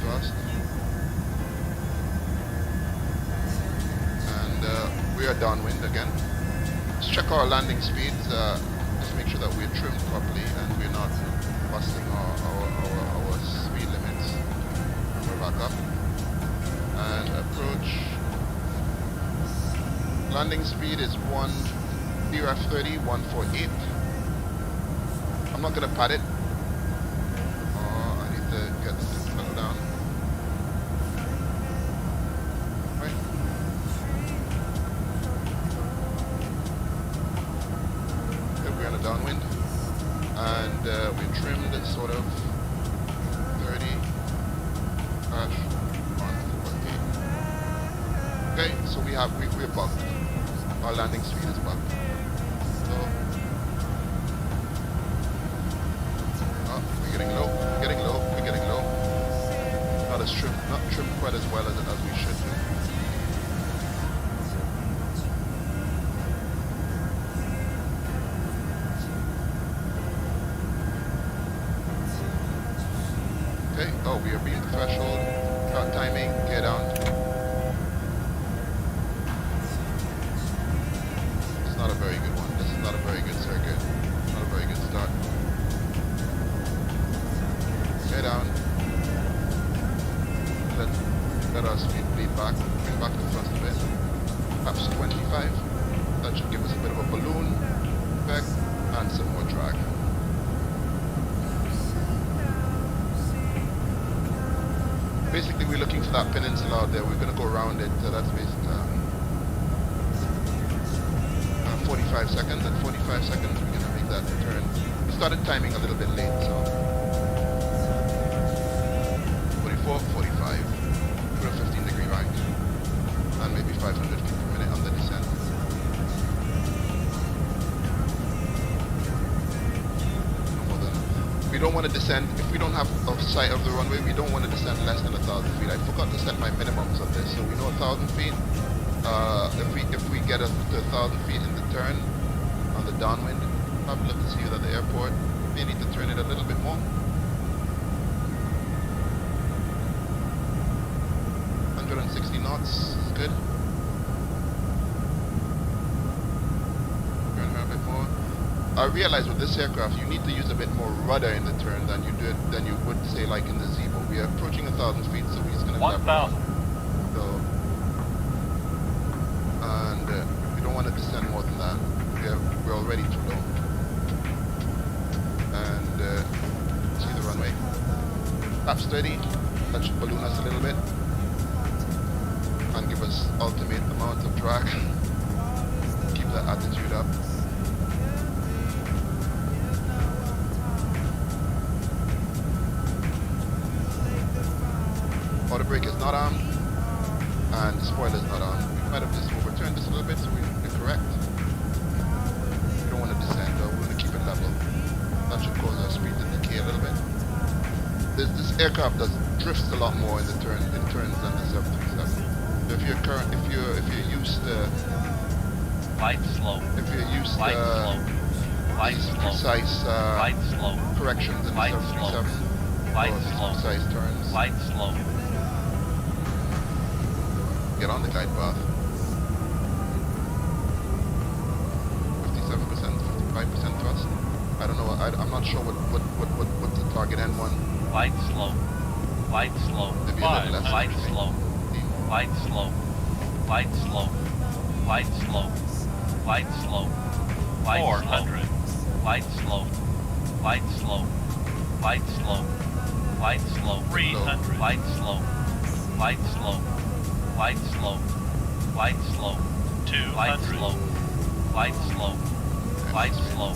thrust. And we are downwind again. Let's check our landing speeds. Just make sure that we're trimmed properly and we're not busting our speed limits. We're back up. And approach. Landing speed is Vref 30, 148. I'm not gonna pad it. Oh, I need to get this to settle down. Right. Okay, we're on a downwind. And we trimmed it sort of 30 dash 148. Okay, so we're bugged. Our landing speed is bugged. So we're getting low. Not trimmed quite as well as we should do. Okay, oh, we are being the threshold. Start timing, get down. It's not a very good one. This is not a very good circuit. Not a very good start. Get down. Let our speed bleed back. Bring back the thrust a bit. Perhaps 25. That should give us a bit of a balloon effect and some more drag. Basically, we're looking for that peninsula out there. We're going to go around it. So that's basically 45 seconds. At 45 seconds, we're going to make that turn. We started timing a little bit late, so 44, 45. Put a 15-degree right, and maybe 500 feet per minute on the descent. No more than. We don't want to descend if we don't have a sight of the runway. We don't want to descend less than 1,000 feet. I forgot to set my minimums of this, so we know 1,000 feet. If we get to 1,000 feet in the turn on the downwind, probably look to see you at the airport. May need to turn it a little bit more. 160 knots is good. Turn her a bit more. I realize with this aircraft you need to use a bit more rudder in the turn than you would say like in the Zebo. We are approaching 1,000 feet, so we're just gonna 1,000. So and we don't want to descend more than that. We're already too low. And see the runway. Flaps 30. That should balloon us a little bit. And give us ultimate amount of drag. Keep that attitude up. Auto brake is not on, and the spoiler is not on. We might have just overturned this a little bit, so we're correct. We don't want to descend, though. We want to keep it level. That should cause our speed to decay a little bit. This aircraft drifts a lot more in turns than the 737. If you're used to light slow, if you're used to light slow, light these slow, precise light slow, corrections in the light 737, light or these slow, precise turns, light slow. get on the glide path. 57%, 55% thrust. I don't know. I'm not sure what the target N1. Light slow, light slow, Maybe a little less. light slow. Light slow, light slow, light slow, light slow, light 400, light slow, light slow, light slow, light slow, 300, light slow, light slow, light slow, light slow, 200, light slow, light slow, light slow,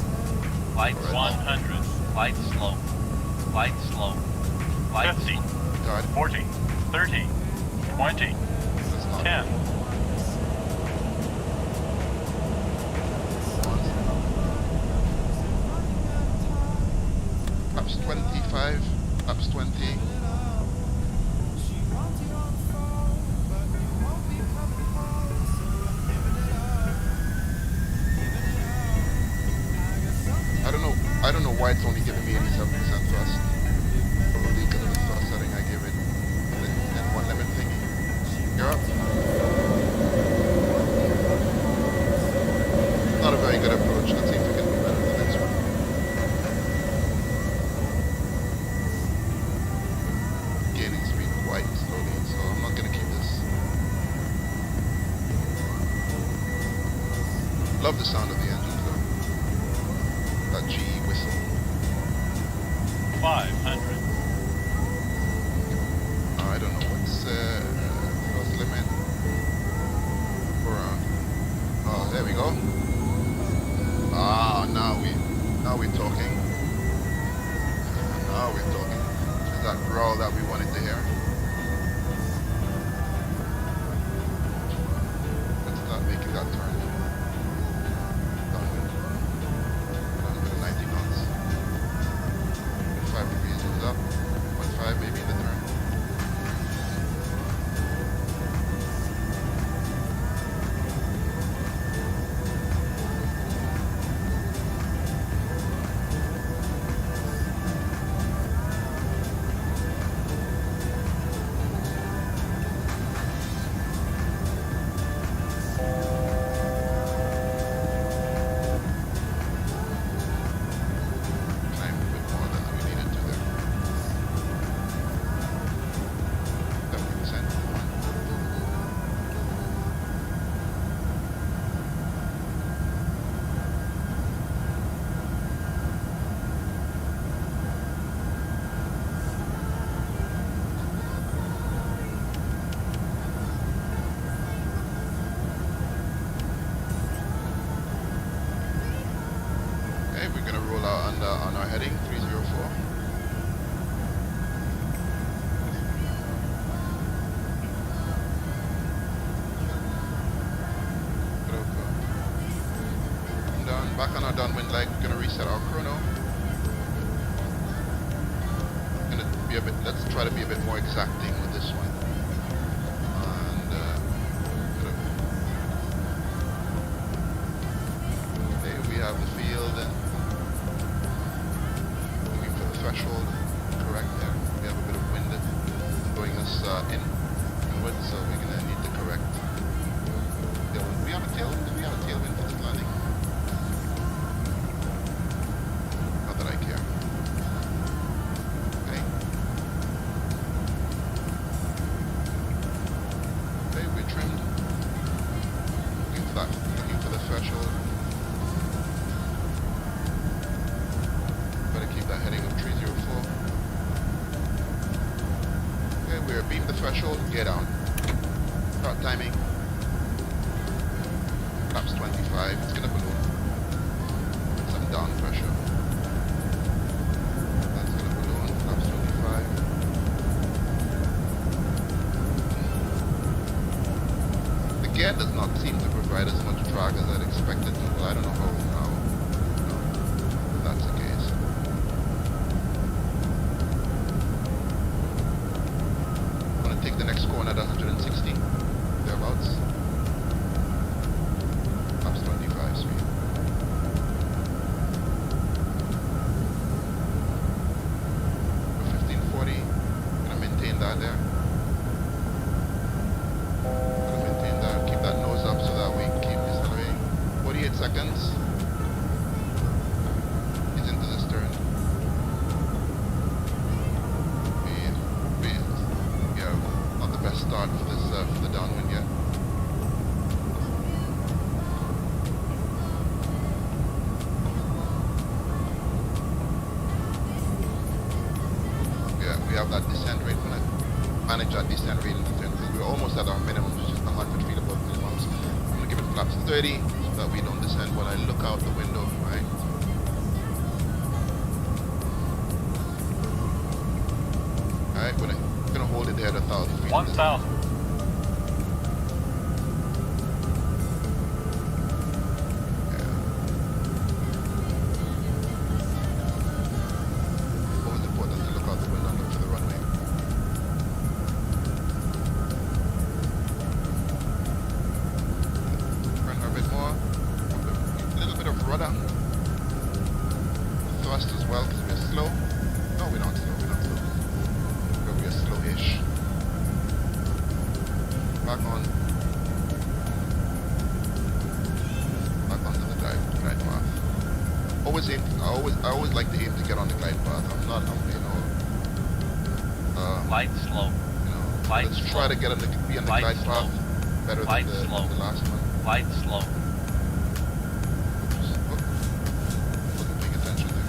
light 100, light slow, light slow, light 50, 40, 30. 20, 10. Perhaps 25, perhaps 20. I I don't know why it's only giving me 87% thrust. Probably because of the thrust setting I gave it. And one limit thingy. You're up. Not a very good approach. Let's see if we can do better the next one. Gaining speed quite slowly, so I'm not going to keep this. Love the sound of the engines though. That GE whistle. 500. I don't know what's thrust limit. Around. Oh, there we go. Ah, now we're talking. Now we're talking. Is that growl that we wanted to hear? Let's start making that turn. Downwind. 190 knots. 5 degrees is up. 1.5 maybe in the turn. Climb a bit more than we needed to there. 70%. Okay, we're gonna roll out on our heading 304. Down, back on our downwind leg. We're gonna reset our chrono. Gonna be a bit. Let's try to be a bit more exacting with this one. And there we have the field. Looking for the threshold. Correct there. We have a bit of wind blowing us inward, so we're gonna need to correct. Tailwind. We have a tailwind. We have a tailwind for this landing. Not that I care. Okay. Okay, we're trimmed. Looking for the threshold. Better keep that heading of 304. Okay, we're beam the threshold, gear down. Start timing. Flaps 25, it's gonna balloon. With some down pressure. That's gonna balloon, flaps 25. The gear does not seem to provide as much drag as I'd expected to. Well, I don't know how that's the case. I'm gonna take the next corner at 160, thereabouts. Flaps 25 speed. For 1540, gonna maintain that there. Gonna maintain that, keep that nose up so that we keep decelerating. 48 seconds. He's into the stern. Yeah, not the best start for this for the downwind yet. Yeah, we have that descent rate. We're gonna manage that descent rate in the turn because we're almost at our minimum, which is 100 feet above minimums. I'm gonna give it flaps 30 so that we don't descend while I look out the window, right? Alright, we're gonna hold it there at 1,000 feet. 1,000. Always important to look out the window and look for the runway. Turn her a bit more. A little bit of rudder. thrust as well because we're slow. No, we're not slow. We're not slow. But we're slow-ish. Back on. Back onto the glide path. Always aim. I always like to aim to get on the glide path. I'm not. Light slow. Light Let's slow. try to get on the be on the Light glide slow. path better Light than slow. the last one. Light slow. Oops. Oh. Wasn't paying attention there.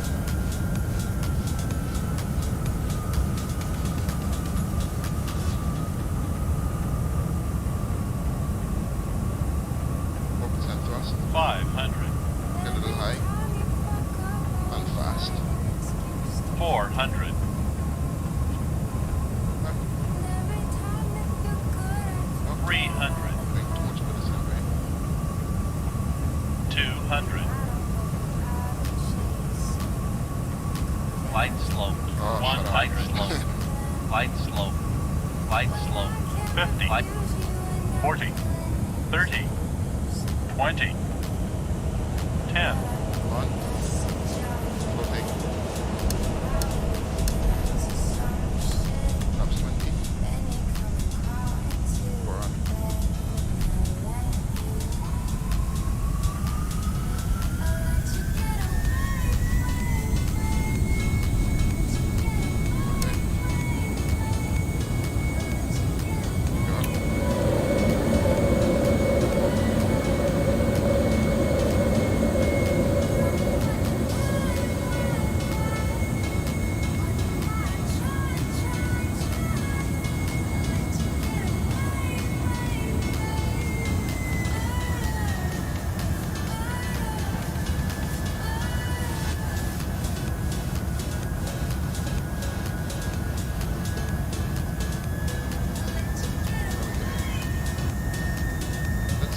Thrust. 500. Get a little high. And fast. 400. Okay. 300. Doing too much medicine, right? 200. Light slow. Oh, One shut up. Light slow. Light slow. Light slow. 50. Light 40. 30. 20. 10. On. Floating. Tops 20. 400.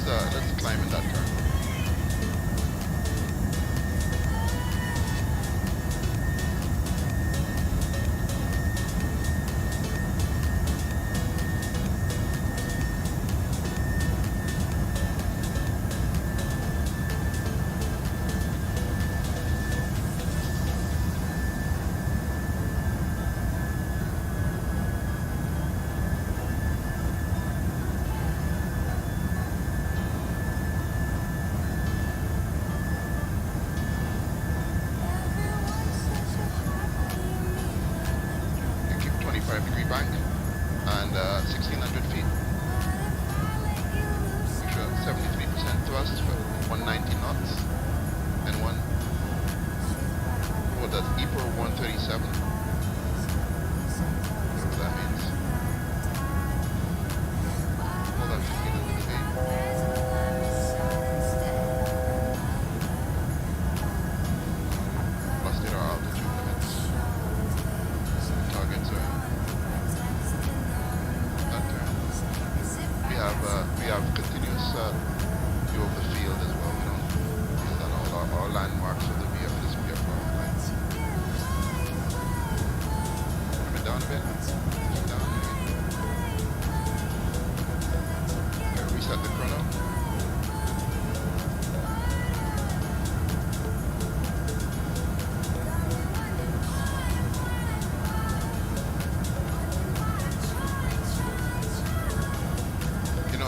Let's climb in that turn. You keep 25-degree bank and 1600 feet. Make sure 73% thrust for 190 knots. And one. What that's EPR 137. Whatever that means. Hold on, just get a little bit. Busted our altitude limits. Targets are that turn. We have continuous view of the field as well. We don't use on all our landmarks for the VF this VFR flight. Trim it down a bit. Trim it down a bit. Okay, reset the chrono.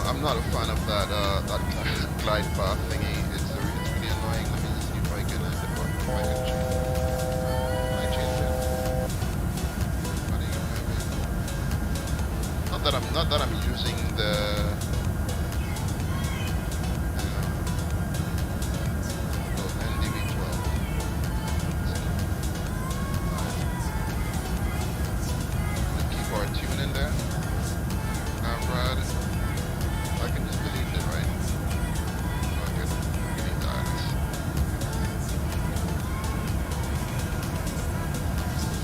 I'm not a fan of that glide path thingy. It's really annoying. Let me just see if I can change it. Not that I'm using the NDV12. Keep our tune in there. Brad. I can just delete it, right? Okay, delete that.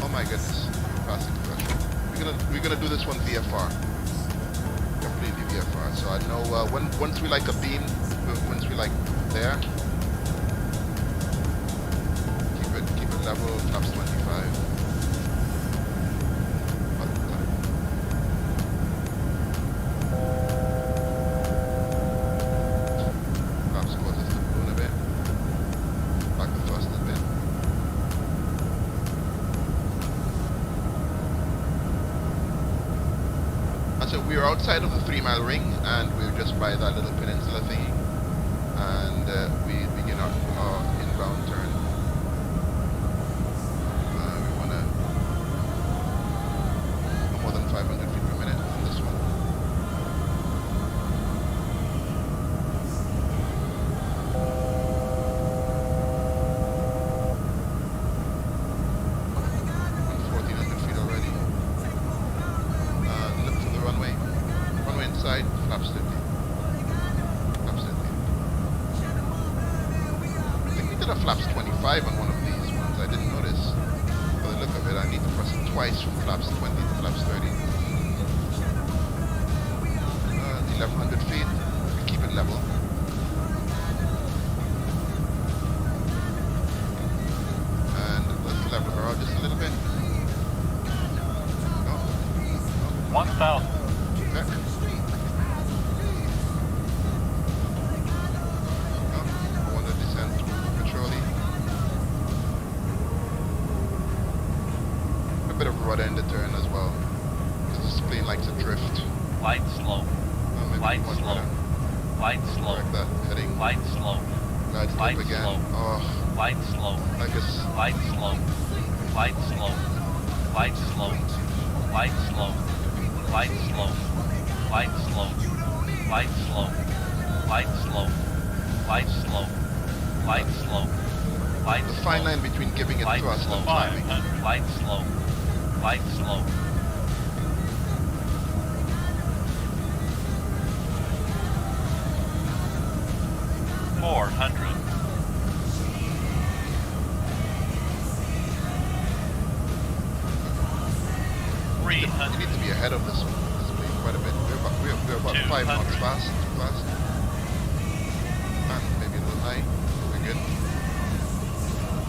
Oh my goodness, passing pressure. We're gonna do this one VFR, completely VFR. So I know once we like a beam, once we like there, keep it level, flaps 25. we were outside of the 3 mile ring, and we were just by that little peninsula thingy, and we begin our inbound turn. We want to no more than 500 feet per minute on this one. Side, flaps 50. Flaps 50. I think we did a flaps 25 on one of these ones. I didn't notice. By the look of it, I need to press it twice from flaps 20 to flaps 30. 1100 feet. We keep it level. And let's level her out just a little bit. No. 1,000. Okay. Bit of rudder in the turn as well, because this plane likes to drift. Light slow. Light slow. Light slow. Correct that heading. Light slow. Glide stop Light again. slow. Oh, Light slow. I guess. Light slow. Light slow. Light slow. Light slow. Light slow. Light slow. Light slow. Light slow. Light slow. Light slow. Light The slow. fine line between giving it Light thrust slow. and timing. Light slow. Light slow. We need to be ahead of this plane quite a bit. We're about 5 knots fast. And maybe a little high. We're good.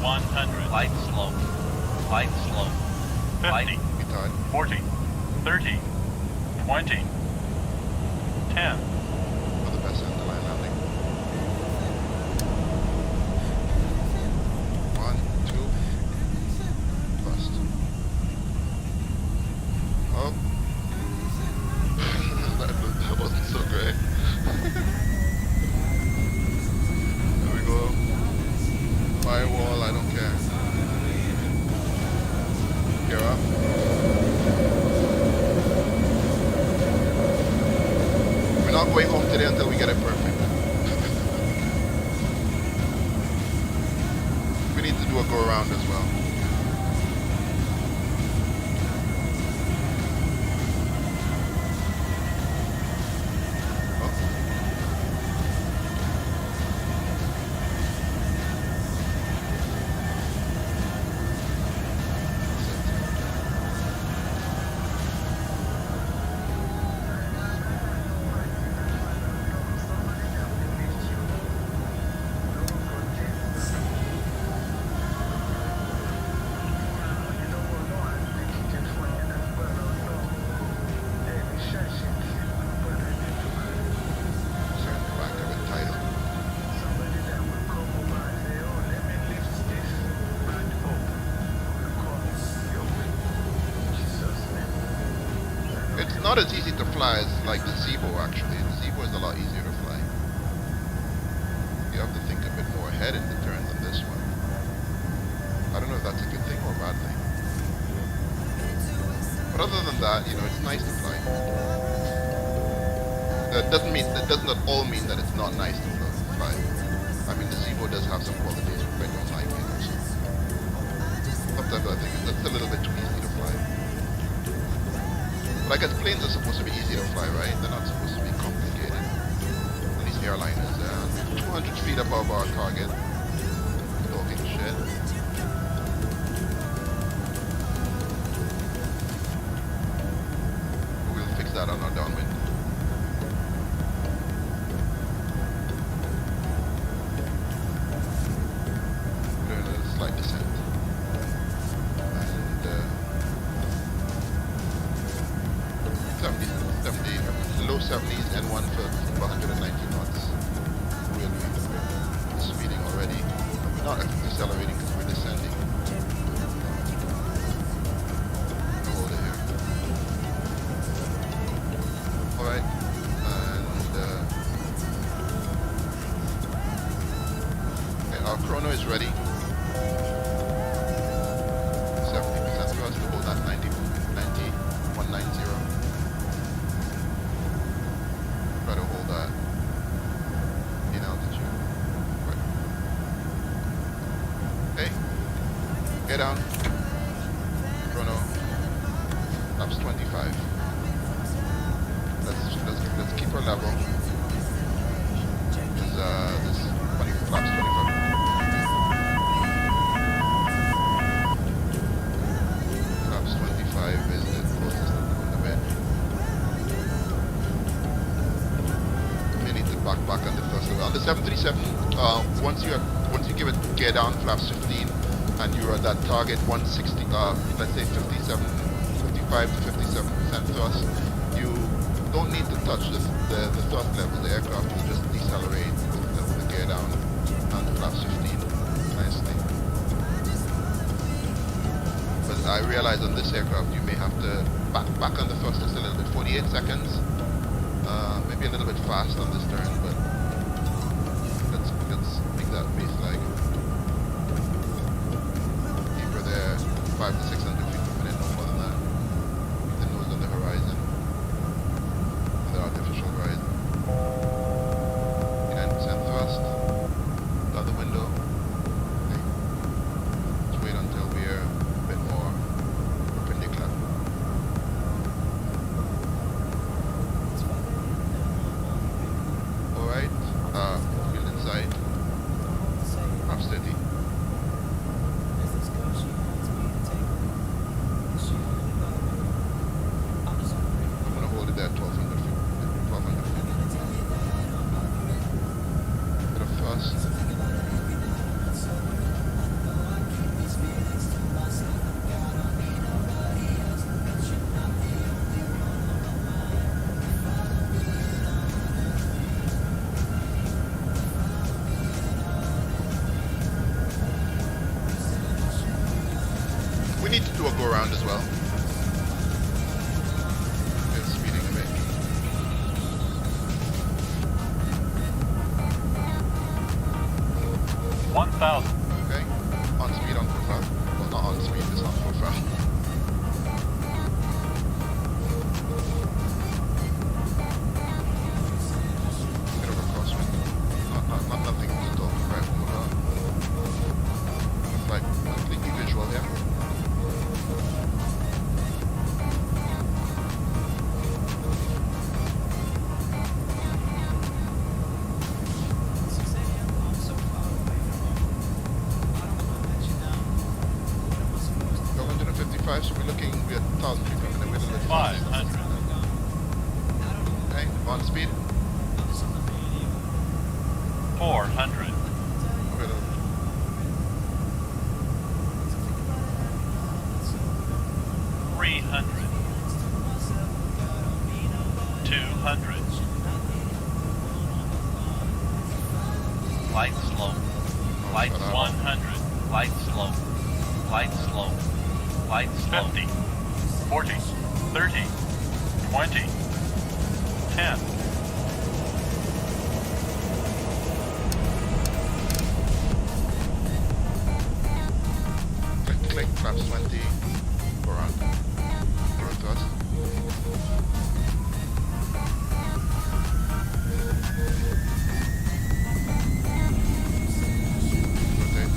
100. Light slow. Light slow. 50, Be tired. 40, 30, 20, 10. For the best end line landing. 1, 2. Thrust. Oh. that wasn't so great. There we go. Firewall, I don't care. Gear up. We're not going home today until we get it perfect. We need to do a go around as well. It's not as easy to fly as like the Zeebo actually. The Zeebo is a lot easier to fly. You have to think a bit more ahead in the turns than this one. I don't know if that's a good thing or a bad thing. But other than that, you know, it's nice to fly. That doesn't at all mean that it's not nice to fly. I mean, the Zeebo does have some qualities which I don't like either. So sometimes I think that's a little bit too easy to fly. But I guess planes are supposed to be easy to fly, right? They're not supposed to be complicated. At least airliners. 200 feet above our target. Talking shit. We'll fix that on our downwind. We're doing a slight descent. And low 70s and 1 for 190 knots. We're speeding already. We're not decelerating because we're descending. Hold it here. Gear down. Chrono. Flaps 25. Let's keep our level. This 20 flaps 25. Flaps 25 is the closest on the bed. We need to back on the first level. On the 737, once you give it gear down flaps 15 and you're at that target 160, let's say 55 to 57% thrust, you don't need to touch the thrust level. The aircraft will just decelerate with the gear down and flaps 15 nicely. But I realize on this aircraft you may have to back on the thrust just a little bit, 48 seconds. Maybe a little bit fast on this turn, but let's make that base leg. Keep her there, 500 to 600 feet per minute, no more than that. Keep the nose on the horizon. The artificial horizon. 9% thrust. Down the window. Okay. Let's wait until we're a bit more perpendicular. Alright, wheel inside. Half steady. I'm gonna hold it there at 1200 feet. 1200 feet. Bit of thrust. We need to do a go around as well. Okay, speeding a bit. Okay, on speed on profile. Well, not on speed, it's on profile. Bit of a crosswind. Not nothing to talk about. Like, completely visual here. So we're looking, we're at 1,000 feet from the middle of the 500. Okay, on speed. 400. Okay, 300. 200. Light slow. Light 100. Light slow. Light slow. Light slow. 50. 40. 30. 20. 10. click, flaps 20, go around. Go thrust. Rotate.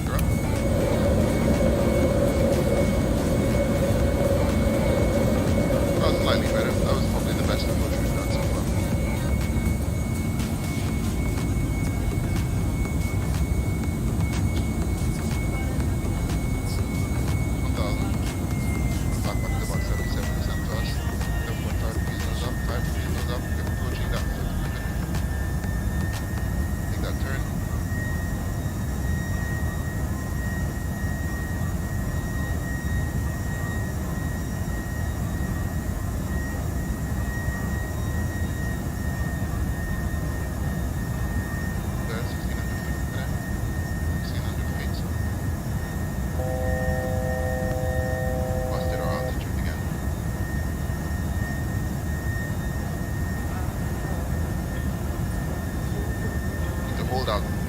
Go up. That was slightly better. That was probably the best approach we've done so far.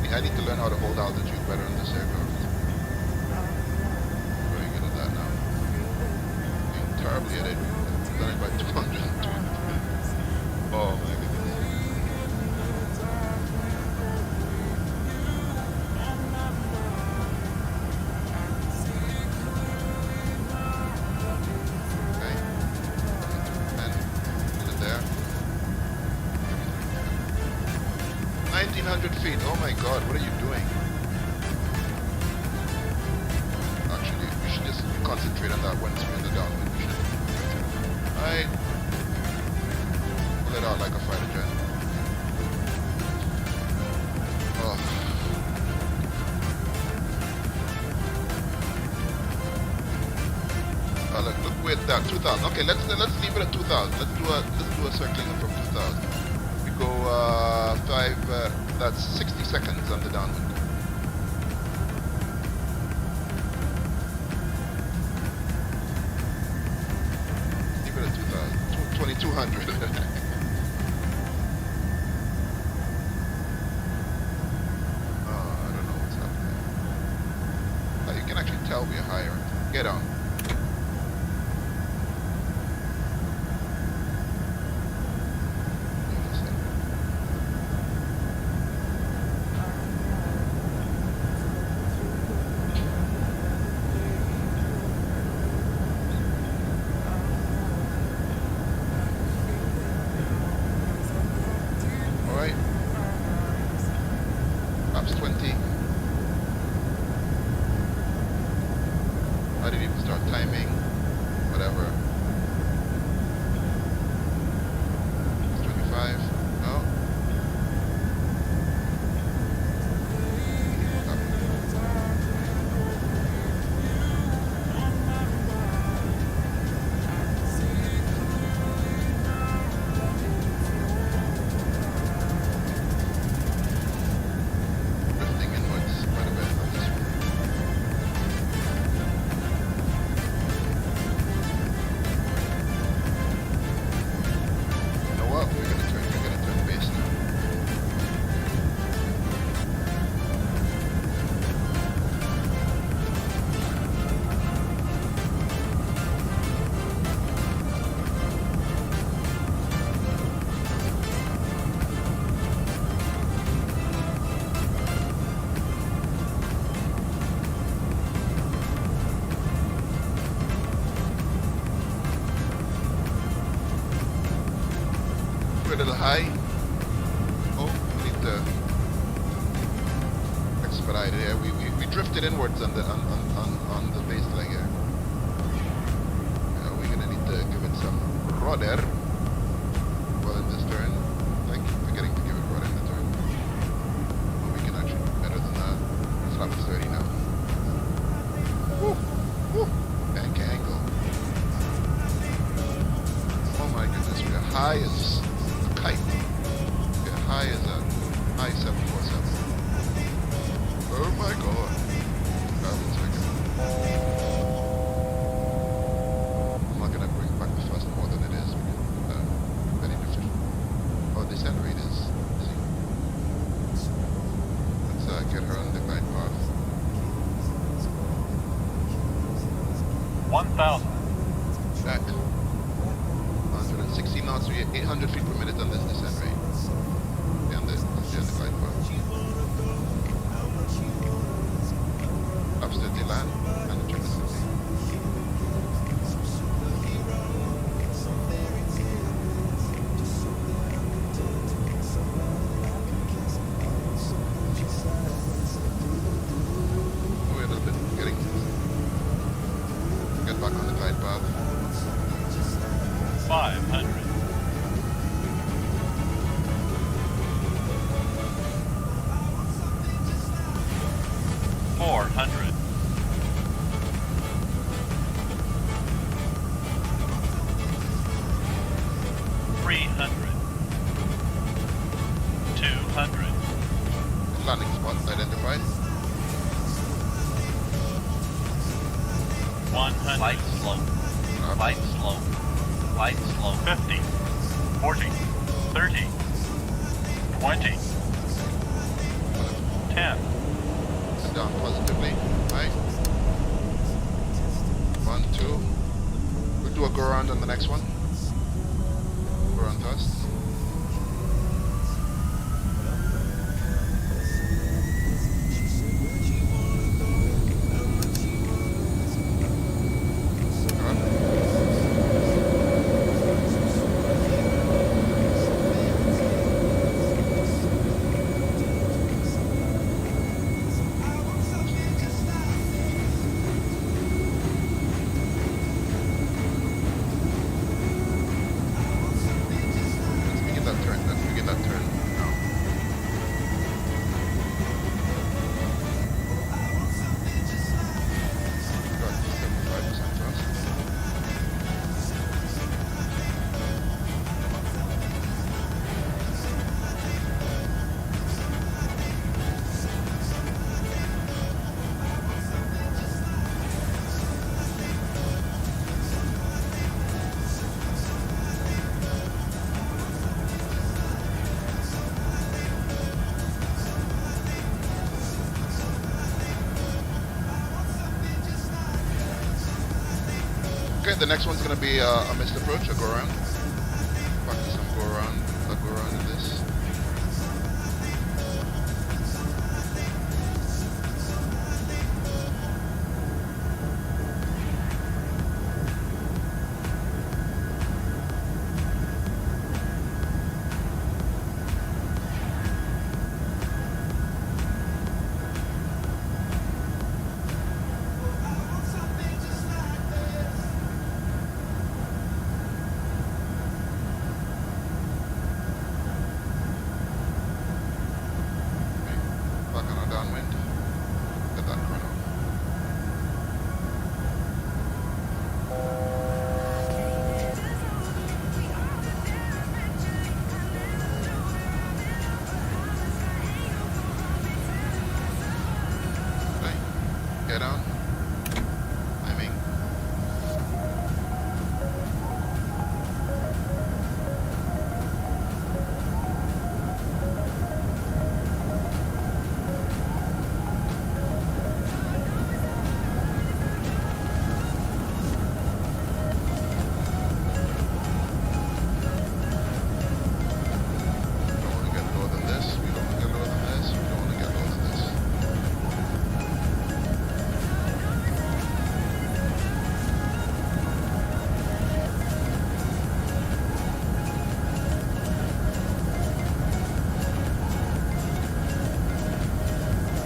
I need to learn how to hold altitude better in this aircraft. Very good at that now. Being terribly at it. I've done it by 202. Oh my goodness. 1900 feet. Oh my god, what are you doing? Actually, we should just concentrate on that once we're in the downwind. We should. Alright. Pull it out like a fighter jet. Oh. Look, wait, that 2000. Okay, let's leave it at 2000. Let's do a circling from 2000. We go that's 60 seconds on the downwind. Leave it at 2000. 2200. Oh, I don't know what's happening. Oh, you can actually tell we're higher. Get on. Maps 20. I didn't even start timing. Whatever. 25. No. A little high. Oh, we need to expedite it here. We drifted inwards on the baseline here. We're gonna need to give it some rudder well in this turn. Like forgetting to give it rudder in the turn. But we can actually do better than that. It's lap 30 now. Woo! Woo! Bank angle. Oh my goodness, we're high as kite. Yeah, high as a high 747. Oh my god. That was wicked. I'm not gonna bring back the thrust more than it is because very different. Oh, descent rate is easy. Let's get her on the glide path. 1000. Back. 160 knots, we 800 feet per minute on this descent rate. And the glide path. Upstairs the land and the check the city. We're a little bit getting. Get back on the glide path. 500. 400. 300. 200. Landing spot identified. 100. Light slow. Light slow. Light slow. 50. 40. 30. 20. 10. Down positively. Right. 1, 2. We'll do a go around on the next one. Go around thrust. Okay, the next one's gonna be a missed approach, a go around. Practice some go around, a go around in this. Back on our downwind. Get that chrono. Okay. Get down. Timing. Don't want to get lower than this. We don't want to get lower than this. We don't want to get lower than this.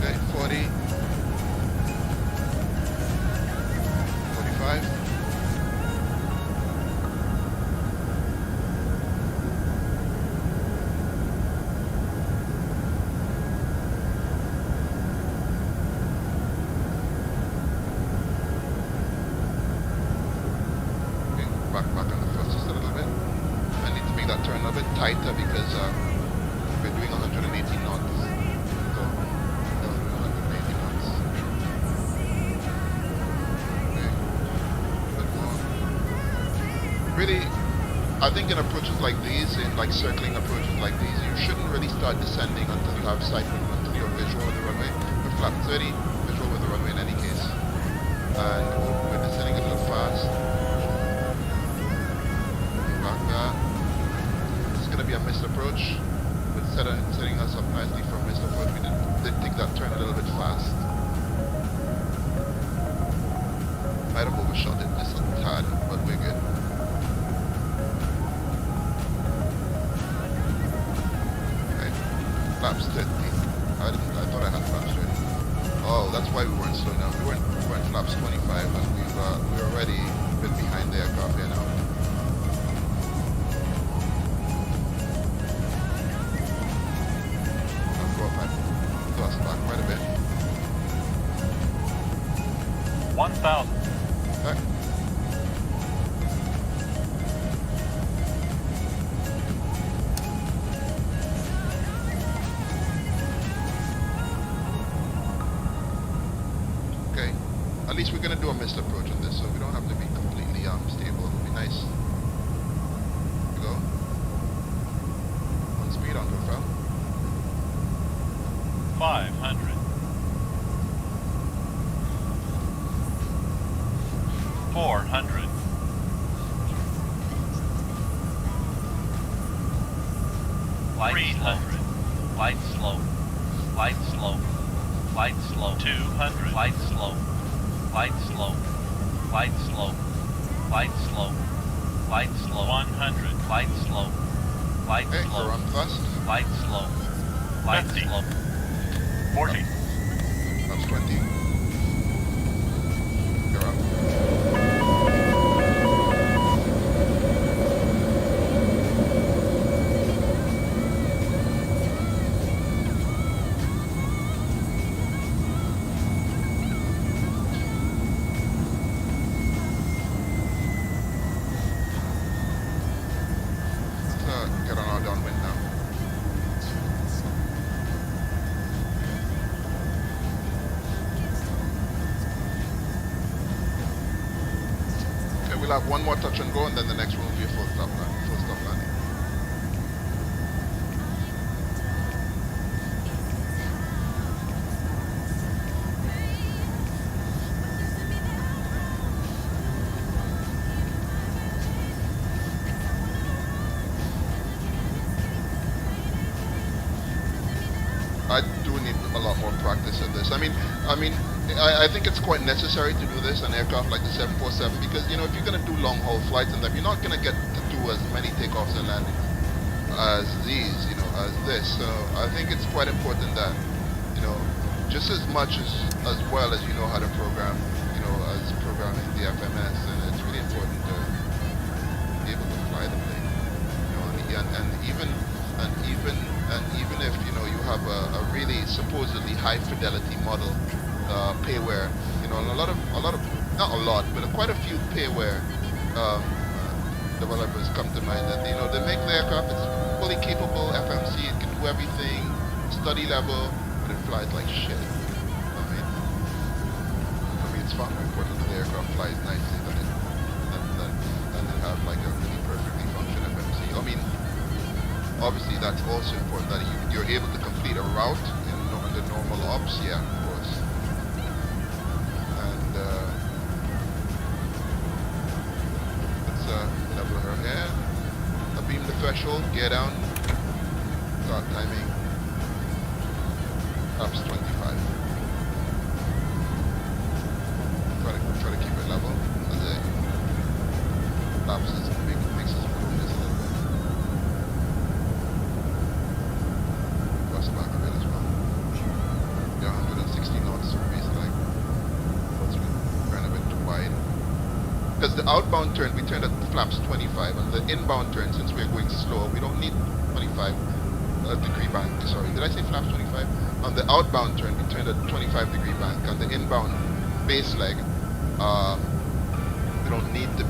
Okay, 40. 45. Okay, back on the thrust just a little bit. I need to make that turn a bit tighter because we're doing 180 knots. So, we're doing 180 knots. Okay, a bit more. Really, I think in approaches like these, in like circling approaches like these, you shouldn't really start descending until you have sight, until you're visual with the runway. With flap 30, visual with the runway in any case. And we're descending a little fast. Back that. It's going to be a missed approach, but setting us up nicely for a missed approach. We did take that turn a little bit fast. Might have overshot it just a tad, but we're good. Okay, flaps 30. I thought I had flaps 30. Oh, that's why we weren't slowing down. We weren't flaps 25, and we're already a bit behind the aircraft here now. I'll go up and thrust back quite a bit. 1,000. Okay. Okay. At least we're gonna do a missed approach on this, so we don't have to be completely stable. It'll be nice. Here we go. On speed on profile. 500. 400. 300. Light slow. Light slow. Light slow. 200. Light slow. Light slow. Light slow. Light slow. Light slow. 100. Light slow. Light Okay, slow. we're on thrust. Light slow. Light 50. slow. 40. That's 20. You're up. Let's get on our downwind now. Okay, we'll have one more touch and go, and then the next one will be a full stop landing. I do need a lot more practice at this. I think it's quite necessary to do this on aircraft like the 747 because, you know, if you're going to do long haul flights and that, you're not going to get to do as many takeoffs and landings as these, you know, as this. So I think it's quite important that, you know, just as much as well as you know how to program, you know, as programming the FMS, and it's really important to be able to fly the thing, you know, and even if, you know, you have a really supposedly high fidelity model payware, you know, a lot of not a lot, but quite a few payware developers come to mind that, you know, they make the aircraft, it's fully capable FMC, it can do everything, study level, but it flies like shit. I mean, it's far more important that the aircraft flies nicely than it have like a really perfectly functioning FMC. I mean, obviously that's also important that you're able to complete a route in the normal ops, yeah, of course. And let's level her here. Beam the threshold, gear down, start timing, ups 25. Try to keep it level as it lapses, makes us move this a little bit. Cross back a bit as well. Yeah, 160 knots, so basically, ran a bit too wide. Because the outbound turn, we turned at flaps 25, and the inbound turn, since we're going slow, we don't need 25 degree bank. Sorry, did I say flaps 25? On the outbound turn, we turned at 25 degree bank. On the inbound base leg, we don't need to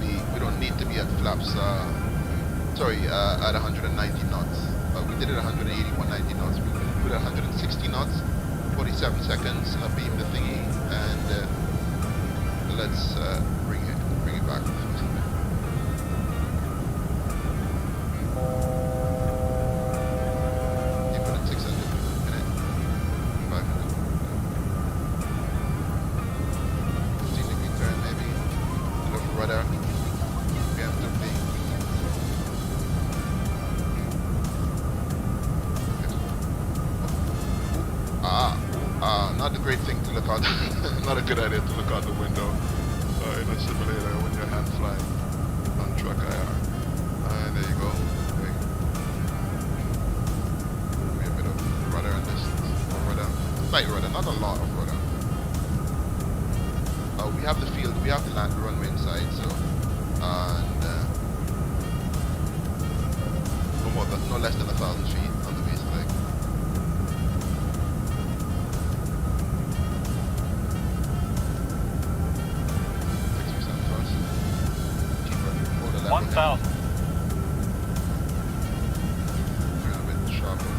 be at flaps. At 190 knots. We did it at 180, 190 knots. We do it at 160 knots, 47 seconds. Beam the thingy, and let's bring it back. Keep it at 600 minute, 500. 15 degree turn maybe. A little rudder. Preemptively. Not a great thing to look out. Not a good idea to look out the window. In a simulator when your hand flying on truck IR. And there you go. Maybe a bit of rudder and distance. Or rudder. Light rudder, not a lot of rudder. We have the field, we have the land, the runway inside, so and no less than 1,000 feet on the base leg. Hold the level 1,000. Turn a bit sharper.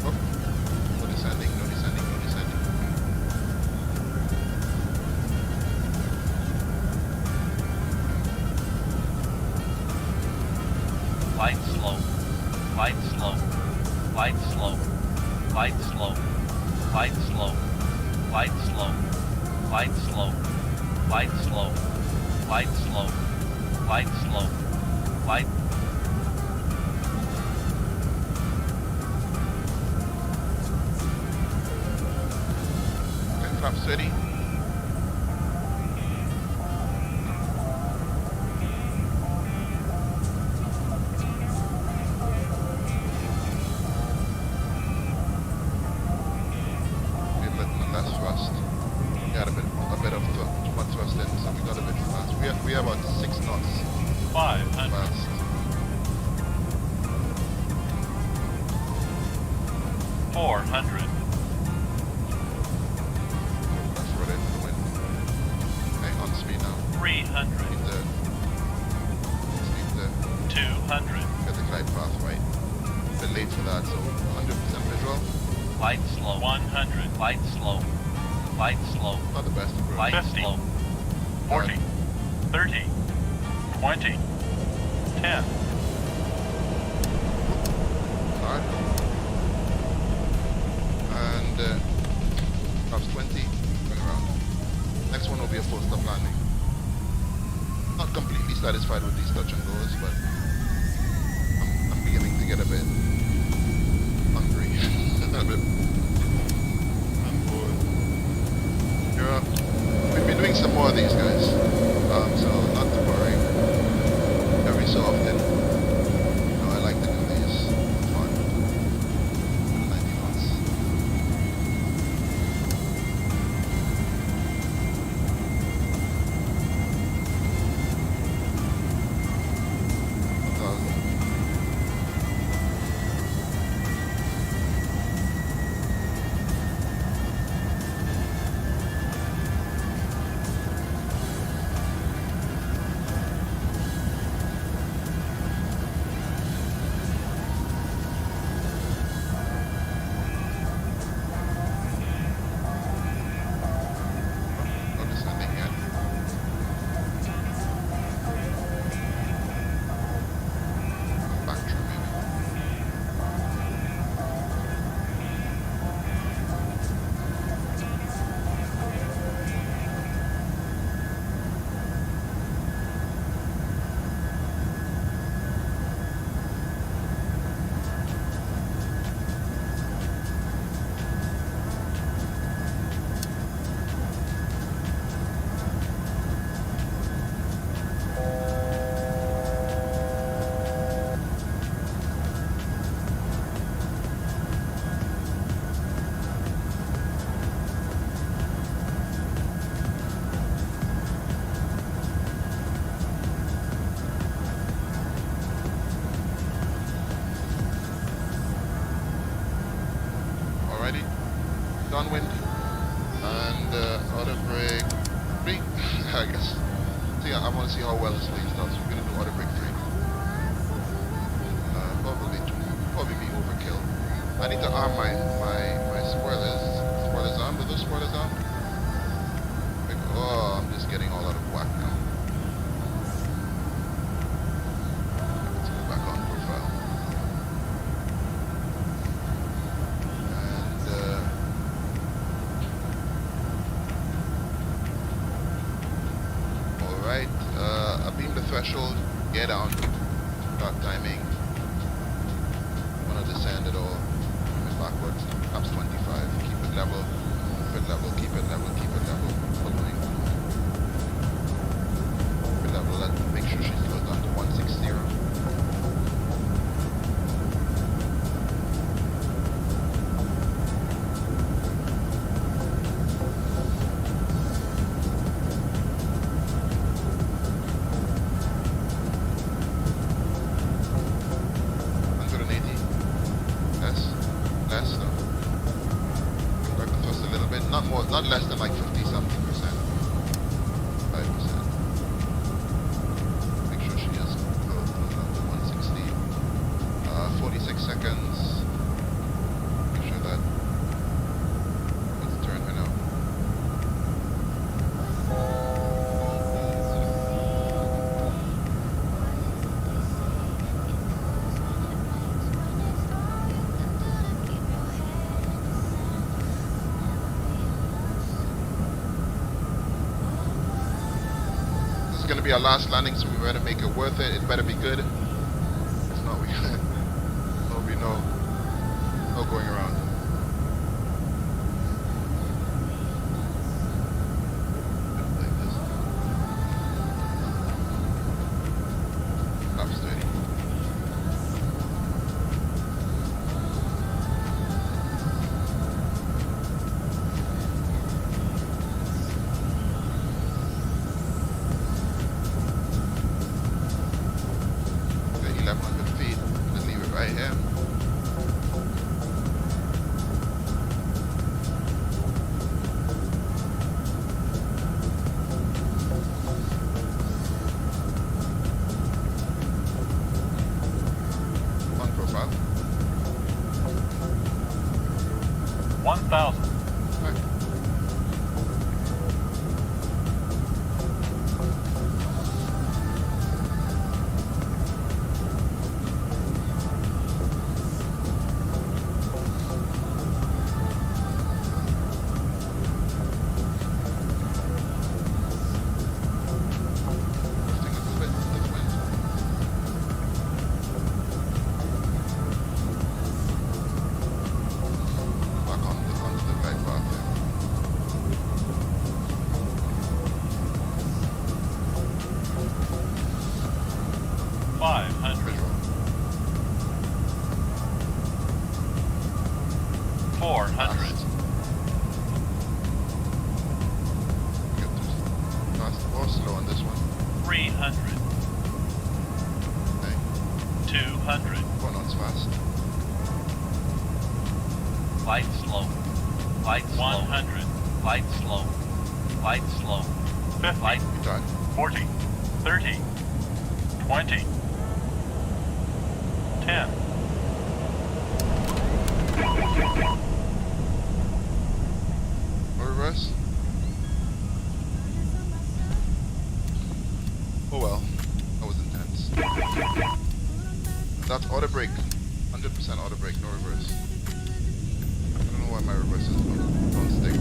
Oh, no descending, no descending, no descending. Light slow, light slow, light slow, light slow, light slow, light slow, light slow, light slow, light slow, light slow, light. And flap steady. We have about 6 knots 500. fast. 400. That's right into the wind. Hang on speed now. 300. Speed there. 200. Get the glide path right. A bit late for that, so 100% visual. Light slow, 100. light slow, light slow, Not the best approach. light 50. slow, 40. 30. 20. 10. Hard. And perhaps 20. Going around. Next one will be a full stop landing. Not completely satisfied with these touch and goes, but I'm beginning to get a bit downwind. And auto brake 3, I guess. See, I want to see how well this lays down, so we're going to do auto brake 3. Probably be overkill. I need to arm my spoilers. Spoilers on, with those spoilers on. Like, oh, I'm just getting all out of whack now. Let's go back on profile. And alright, I beam the threshold, get down, start timing. Descend it all, moving backwards, perhaps 25, keep it level, keep it level, keep it level, keep it level, following. Keep it level, make sure she slows down to 160. Not less than like 50 something percent. 5%. Make sure she is close to 160. 46 seconds. Make sure that let's turn her now. Going to be our last landing, so we better make it worth it. It better be good. If not, we there'll be no going around. Like this. Laps 30. On profile. 1,000. Right. Slow on this one. 300. Okay. 200. Going on fast. Light slow. Light slow. 100. Light slow. Light slow. 50. Light. Good time. 40. 30. 20. 10. Reverse. Oh well, that was intense. That's auto brake. 100% auto brake, no reverse. I don't know why my reverses don't stick.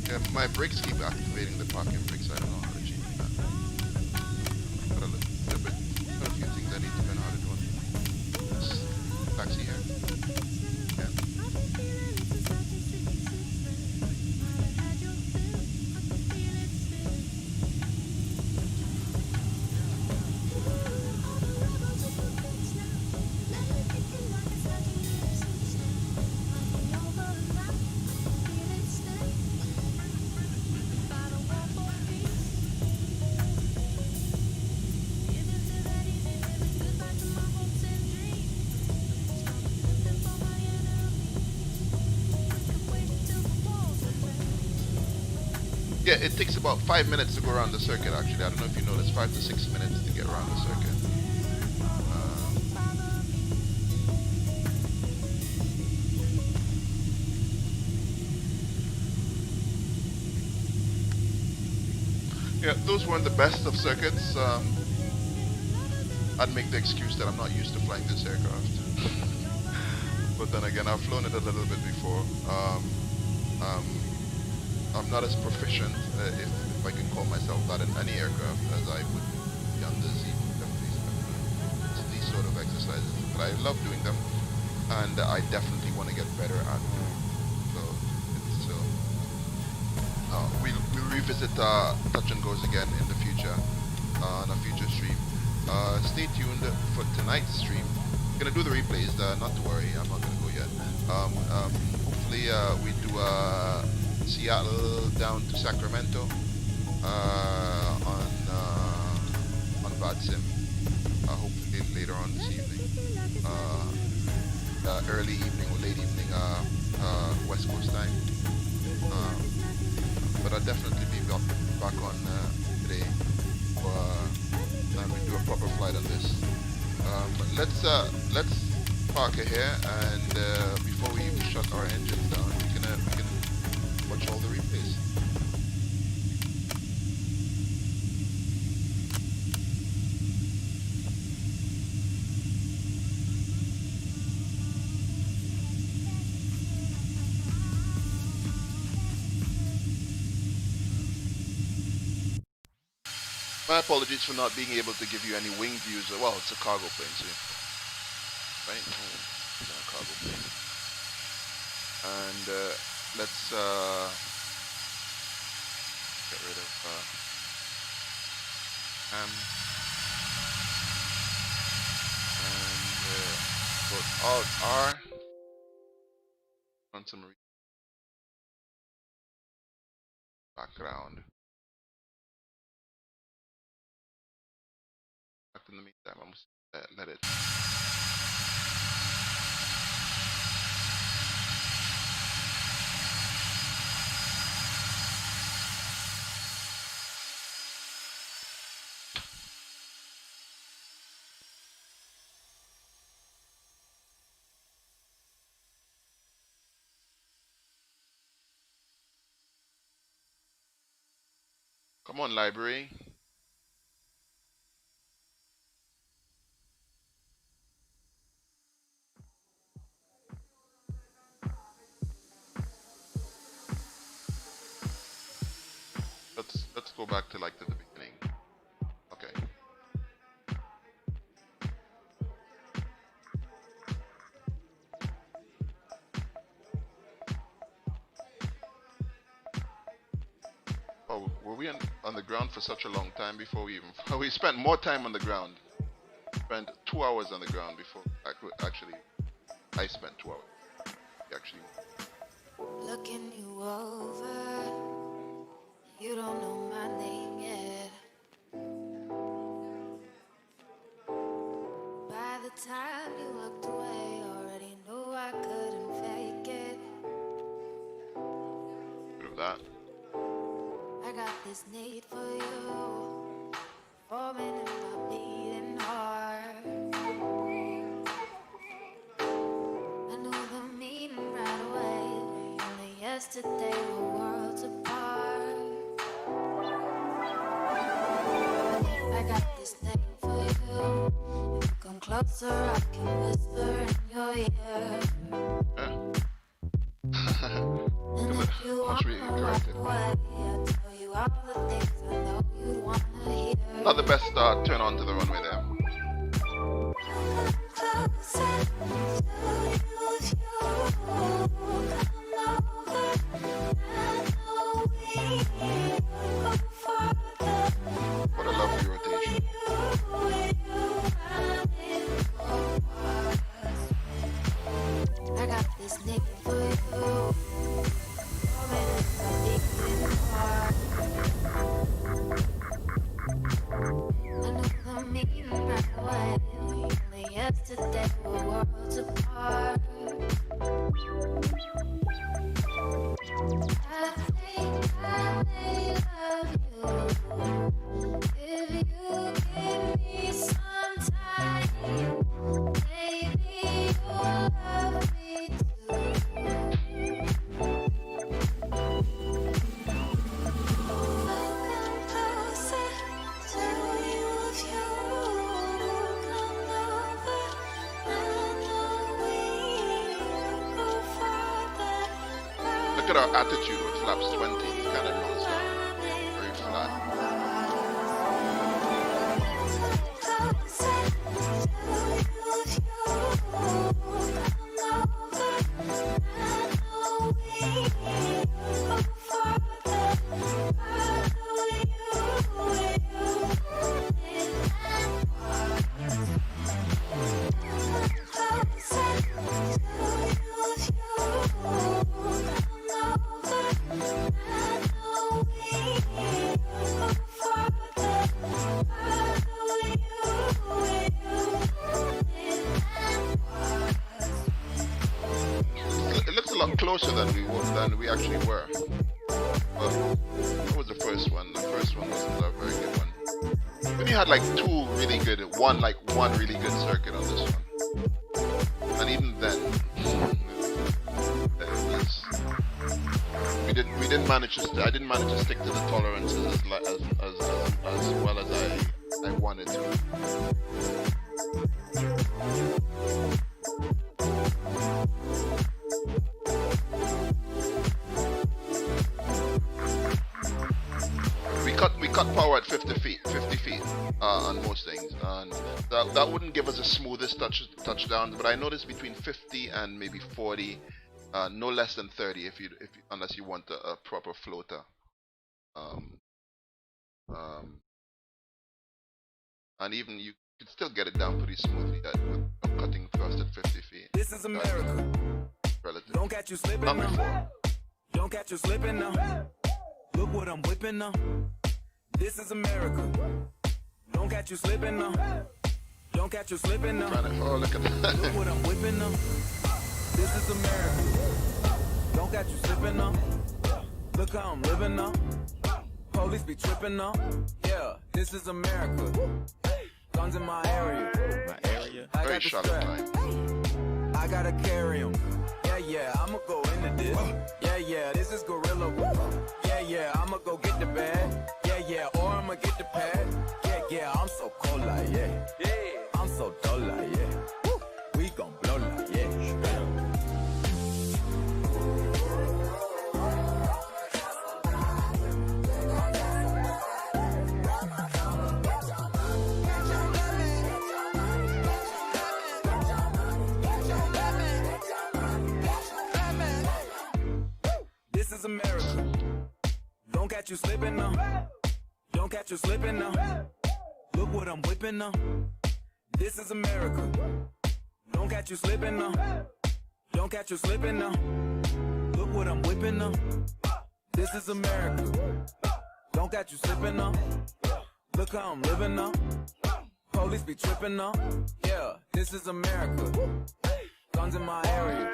Yeah, my brakes keep activating the parking brakes. I don't know how to change that. Got a few things I need to learn how to do. This taxi here. Yeah. Yeah, it takes about 5 minutes to go around the circuit. Actually, I don't know if you know, it's 5 to 6 minutes to get around the circuit. Yeah, those weren't the best of circuits. I'd make the excuse that I'm not used to flying this aircraft. But then again, I've flown it a little bit before. I'm not as proficient, if I can call myself that, in any aircraft as I would be on these sort of exercises. But I love doing them, and I definitely want to get better at them. We'll revisit touch and goes again in the future on a future stream. Stay tuned for tonight's stream. I'm gonna do the replays. Not to worry, I'm not gonna go yet. Hopefully we do Seattle down to Sacramento on Bad Sim. Hopefully later on this evening, early evening or late evening West Coast time. But I'll definitely be back on today, and we do a proper flight on this. Let's park here, and before we even shut our engines down, we can watch all the replays. My apologies for not being able to give you any wing views. Well, it's a cargo plane, see? Right? It's a cargo plane. And let's get rid of and put Alt R on some background. In the meantime, I'm just let it. Come on, library. Let's go back to like to the beginning. Okay. Oh, were we on the ground for such a long time before we even? We spent more time on the ground. Spent 2 hours on the ground before. Actually, I spent 2 hours. Actually. Looking you over, you don't know my name yet. By the time you looked away, already knew I couldn't fake it. Prove that. I got this need for you, forming in my beating heart. I knew the meaning right away. Only yesterday we're worlds apart. I got this thing for you. If you come closer, I can whisper in your ear. And if you want to walk away, I'll tell you all the things I know you'd want to hear. Not the best turn on to the runway there. Come closer to you if you come over. I know we go farther. What a lovely rotation. I got this need for you. Yesterday we're worlds apart. I think I made at our attitude with flaps 20. It kind of nose down, very flat. Closer than we actually were. But that was the first one. The first one wasn't a very good one. We only had like one really good circuit on this one. And even then, we didn't manage to. I didn't manage to stick to the tolerances as well as I wanted to. We cut power at 50 feet on most things, and that wouldn't give us the smoothest touchdowns. But I noticed between 50 and maybe 40, no less than 30 unless you want a proper floater. And even you could still get it down pretty smoothly with cutting thrust at 50 feet. This is America. Relative. Don't catch you slipping Not now. before. Don't catch you slipping now. Look what I'm whipping now. This is America. Don't catch you slipping now. Don't catch you slipping now. Oh, look at that. Look what I'm whipping now. This is America. Don't catch you slipping now. Look how I'm living now. Police be tripping now. Yeah, this is America. Guns in my area. My area. I Very got the shallow strap. time. I gotta carry 'em. Yeah, I'ma go into this. Yeah, this is gorilla. Yeah, I'ma go get the bag. Yeah, or I'ma get the pad. Yeah, I'm so cold like yeah. I'm so dull like yeah. We gon' blow like yeah. This is America. Don't catch you slipping now. Don't catch you slipping now. Look what I'm whipping now. This is America. Don't catch you slipping now. Don't catch you slipping now. Look what I'm whipping now. This is America. Don't catch you slipping now. Look how I'm living now. Police be tripping now. Yeah, this is America. Guns in my area.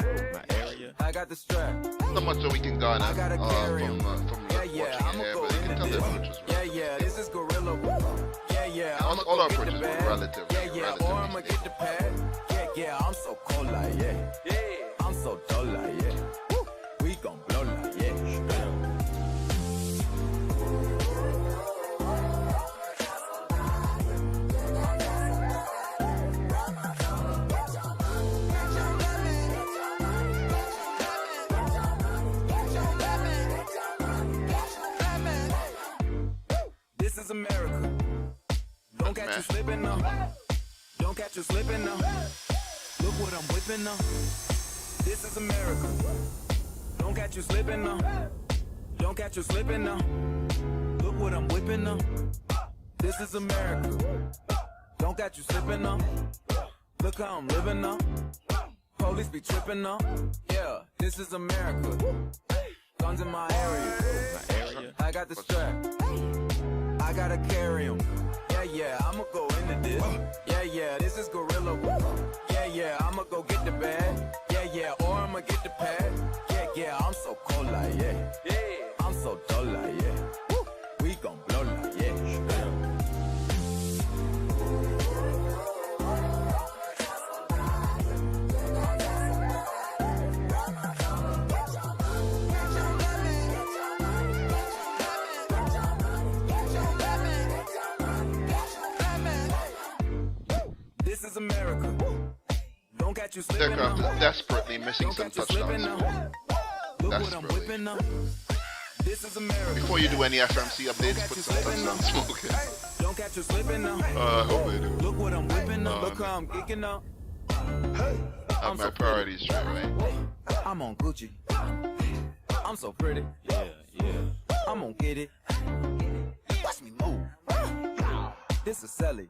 I got the strap. Not much that we can garner I gotta carry 'em. from watching I'ma here, go but you can into tell the this. approach as well. Yeah, this is gorilla. Yeah, I'ma All go our get approaches the were bag. relative. Yeah, or I'ma get the pad. Yeah, I'm so cold like yeah. I'm so dull like yeah. We gon' blow like yeah. This is America. Don't catch you slipping now. Don't catch you slipping now. Look what I'm whipping now. This is America. Don't catch you slipping now. Don't catch you slipping now. Look what I'm whipping now. This is America. Don't catch you slipping now. Look how I'm living now. Police be tripping now. Yeah, this is America. Guns in my area. I got the strap. I gotta carry 'em. Yeah, I'ma go into this. Yeah, this is gorilla. Yeah, I'ma go get the bag. Yeah, or I'ma get the pad. Yeah, I'm so cold like yeah. I'm so dull like yeah. We gon' blow like yeah. This is America. Don't catch you slipping Aircraft now. is desperately missing Don't some catch you slipping touchdowns. now. Look That's what I'm brilliant. whipping up. This is America. Before you do any FMC updates, put some touchdown smoke in. Don't catch you slipping now. I hope I do. Look what I'm whipping up. Oh, Look how I'm kicking up. I have my priorities straight, right? I'm on Gucci. I'm so pretty. Yeah. I'm gonna get it. Watch me move. This is Sally.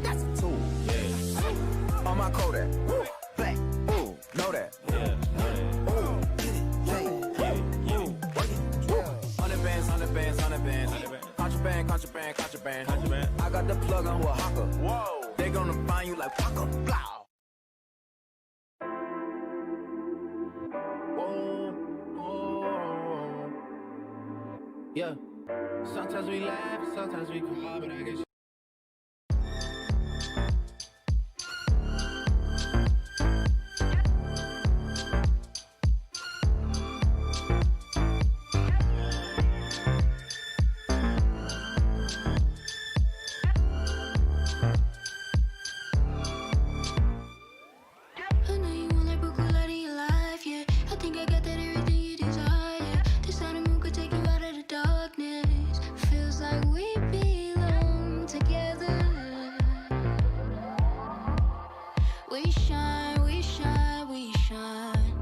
That's a tool. Yeah. On my Kodak. Black. Ooh, know that. Yeah. Ooh, get it. Yeah. Hundred bands. Contraband. I got the plug on who a hawker. Whoa. They gonna find you like Waka. Blah. Yeah. Sometimes we laugh, sometimes we cry, but I guess. I know you want that broke light in your life, yeah. I think I got that everything you desire. This honeymoon could take you out of the darkness. Feels like we belong together. We shine, we shine, we shine.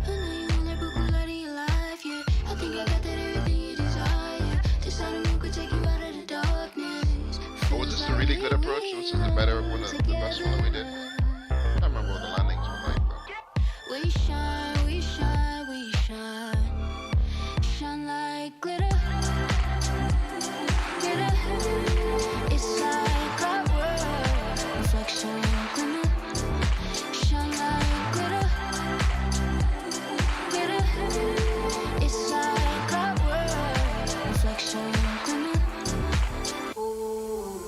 I know you want that broke light in your life, yeah. I think I got that everything you desire. This honeymoon could take you out of the darkness. But was this a really good approach? Was this the better one, the best one that we did? I don't remember what the landings were like, though. We shine, we shine, we shine. Shine like glitter. Glitter. It's like clockwork. Reflection, glimmer. Shine like glitter. Glitter. It's like clockwork. Reflection, glimmer. Ooh.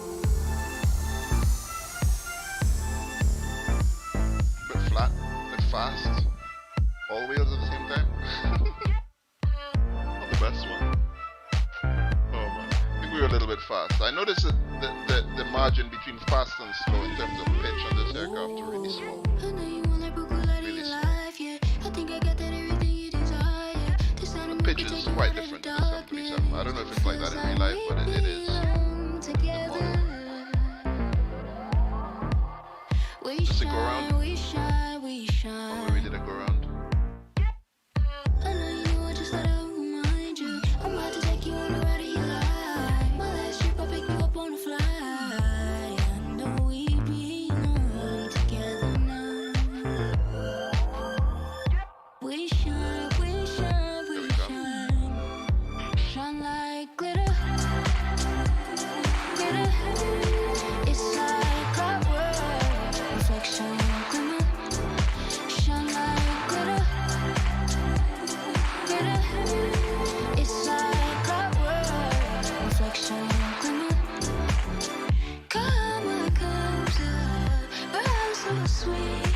Bit flat, bit fast. All wheels at the same time. Not the best one. Oh man, I think we were a little bit fast. I noticed that the margin between fast and slow in terms of pitch on this aircraft are really small. I know you want that broke light in Really your small. life, yeah. I think I got that everything you desire. This The pitch is quite different to the 737. I don't know if it's like that in real life, but it is. Does it go around? We shine, we Or shine. maybe did it go around? I know you want just let it remind you. I'm about to take you on a ride of your life. My last trip, I'll pick you up on the fly. I know we belong together now. We shine, we shine, Here we we go. shine. Shine like glitter. Glitter. It's like clockwork. Reflection, glimmer. Shine like glitter. Glitter. It's like clockwork. Reflection, glimmer. Come on, closer. We're so sweet.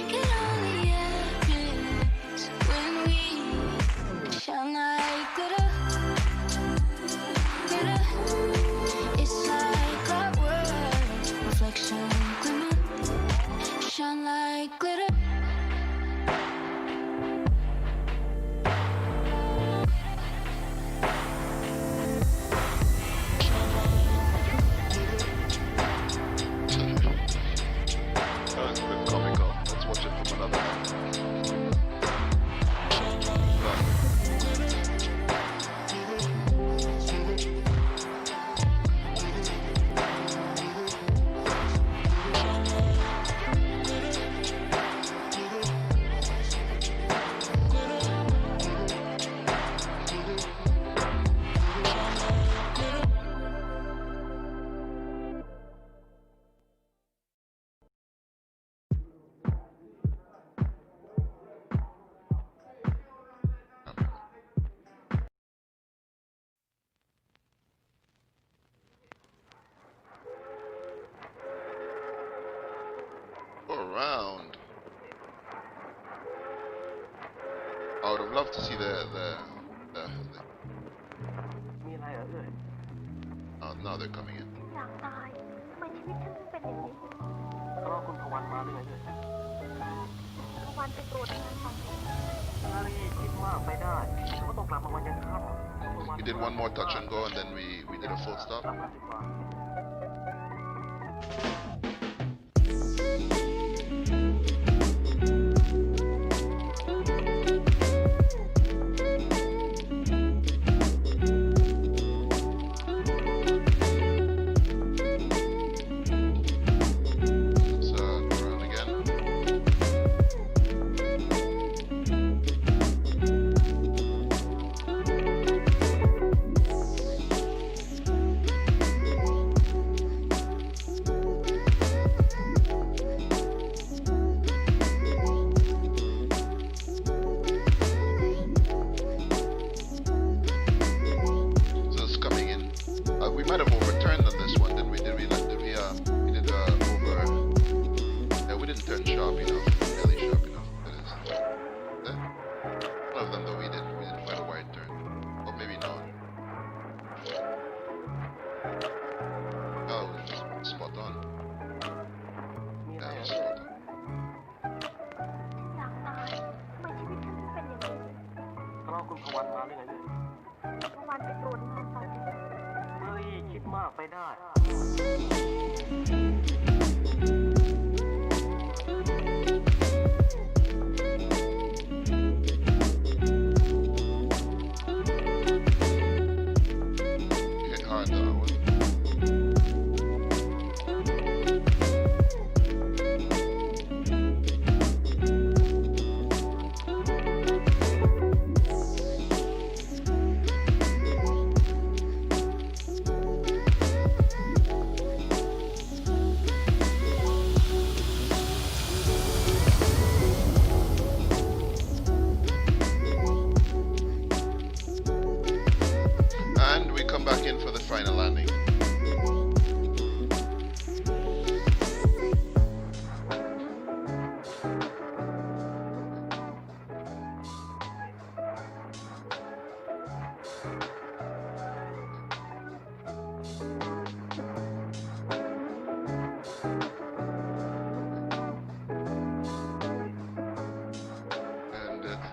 It only happens when we shine like glitter. Glitter. It's like clockwork. Reflection, glimmer. Shine like glitter. That was a bit comical. Let's watch it from another angle. Around. I would have loved to see the oh now they're coming in. อยากตายทำไมชีวิตฉันถึงเป็นอย่างนี้ เพราะว่าคุณพวันมาเรื่อยๆ วันไปตรวจงานฝั่งนี้ We did one more touch and go, and then we did a full stop.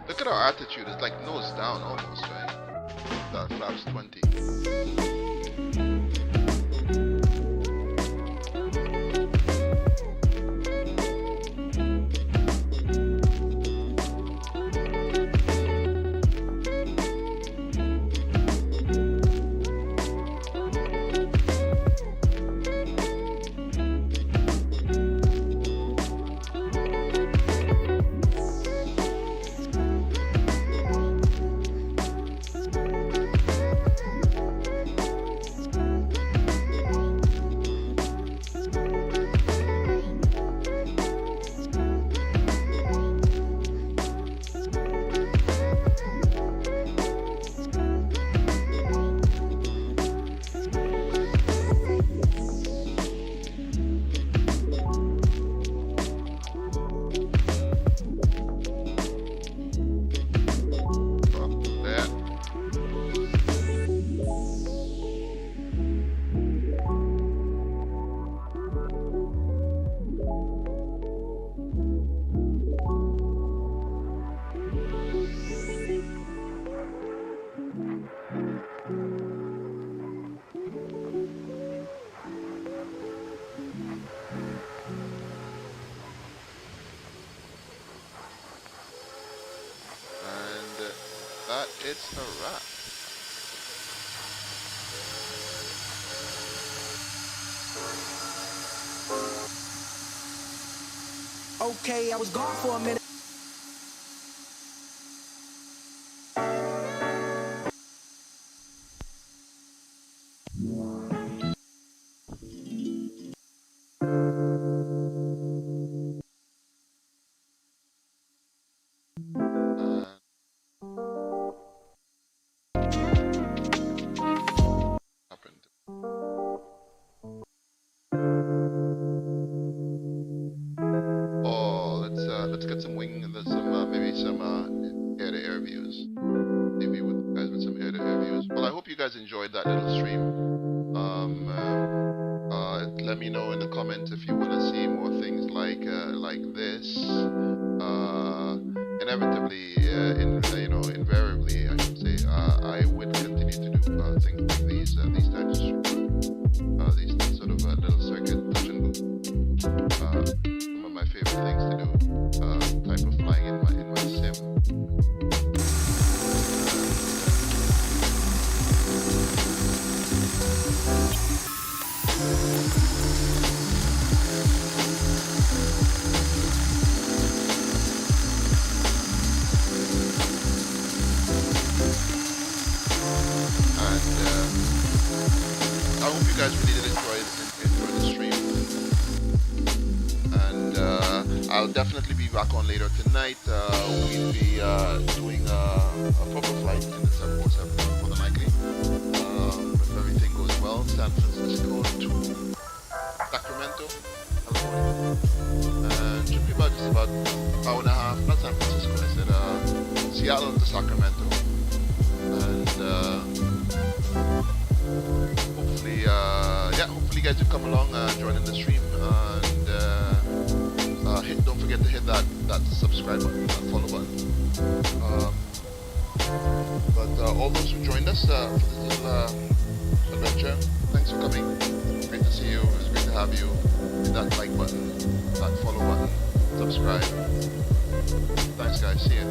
Look at our attitude, it's like nose down almost, right? That flaps 20. It's a wrap. Okay, I was gone for a minute. Let's get some wing, maybe some air-to-air views. Maybe with guys with some air-to-air views. Well, I hope you guys enjoyed that little stream. Let me know in the comments if you want to see more things like this. inevitably, invariably, I should say, I would continue to do things like these types of streams, these sort of little circuit touch and go. Some of my favorite things to do, type of flying in my sim. I hope you guys really did enjoy the stream, and I'll definitely be back on later tonight. We'll be doing a proper flight in the 747 more than likely, if everything goes well. San Francisco to Sacramento, California, and should be about just about an hour and a half. Not San Francisco, I said Seattle to Sacramento, and hopefully you guys will come along and join in the stream, and don't forget to hit that subscribe button, that follow button. But all those who joined us for this little adventure, thanks for coming. Great to see you. It was great to have you. Hit that like button, that follow button, subscribe. Thanks guys, see you.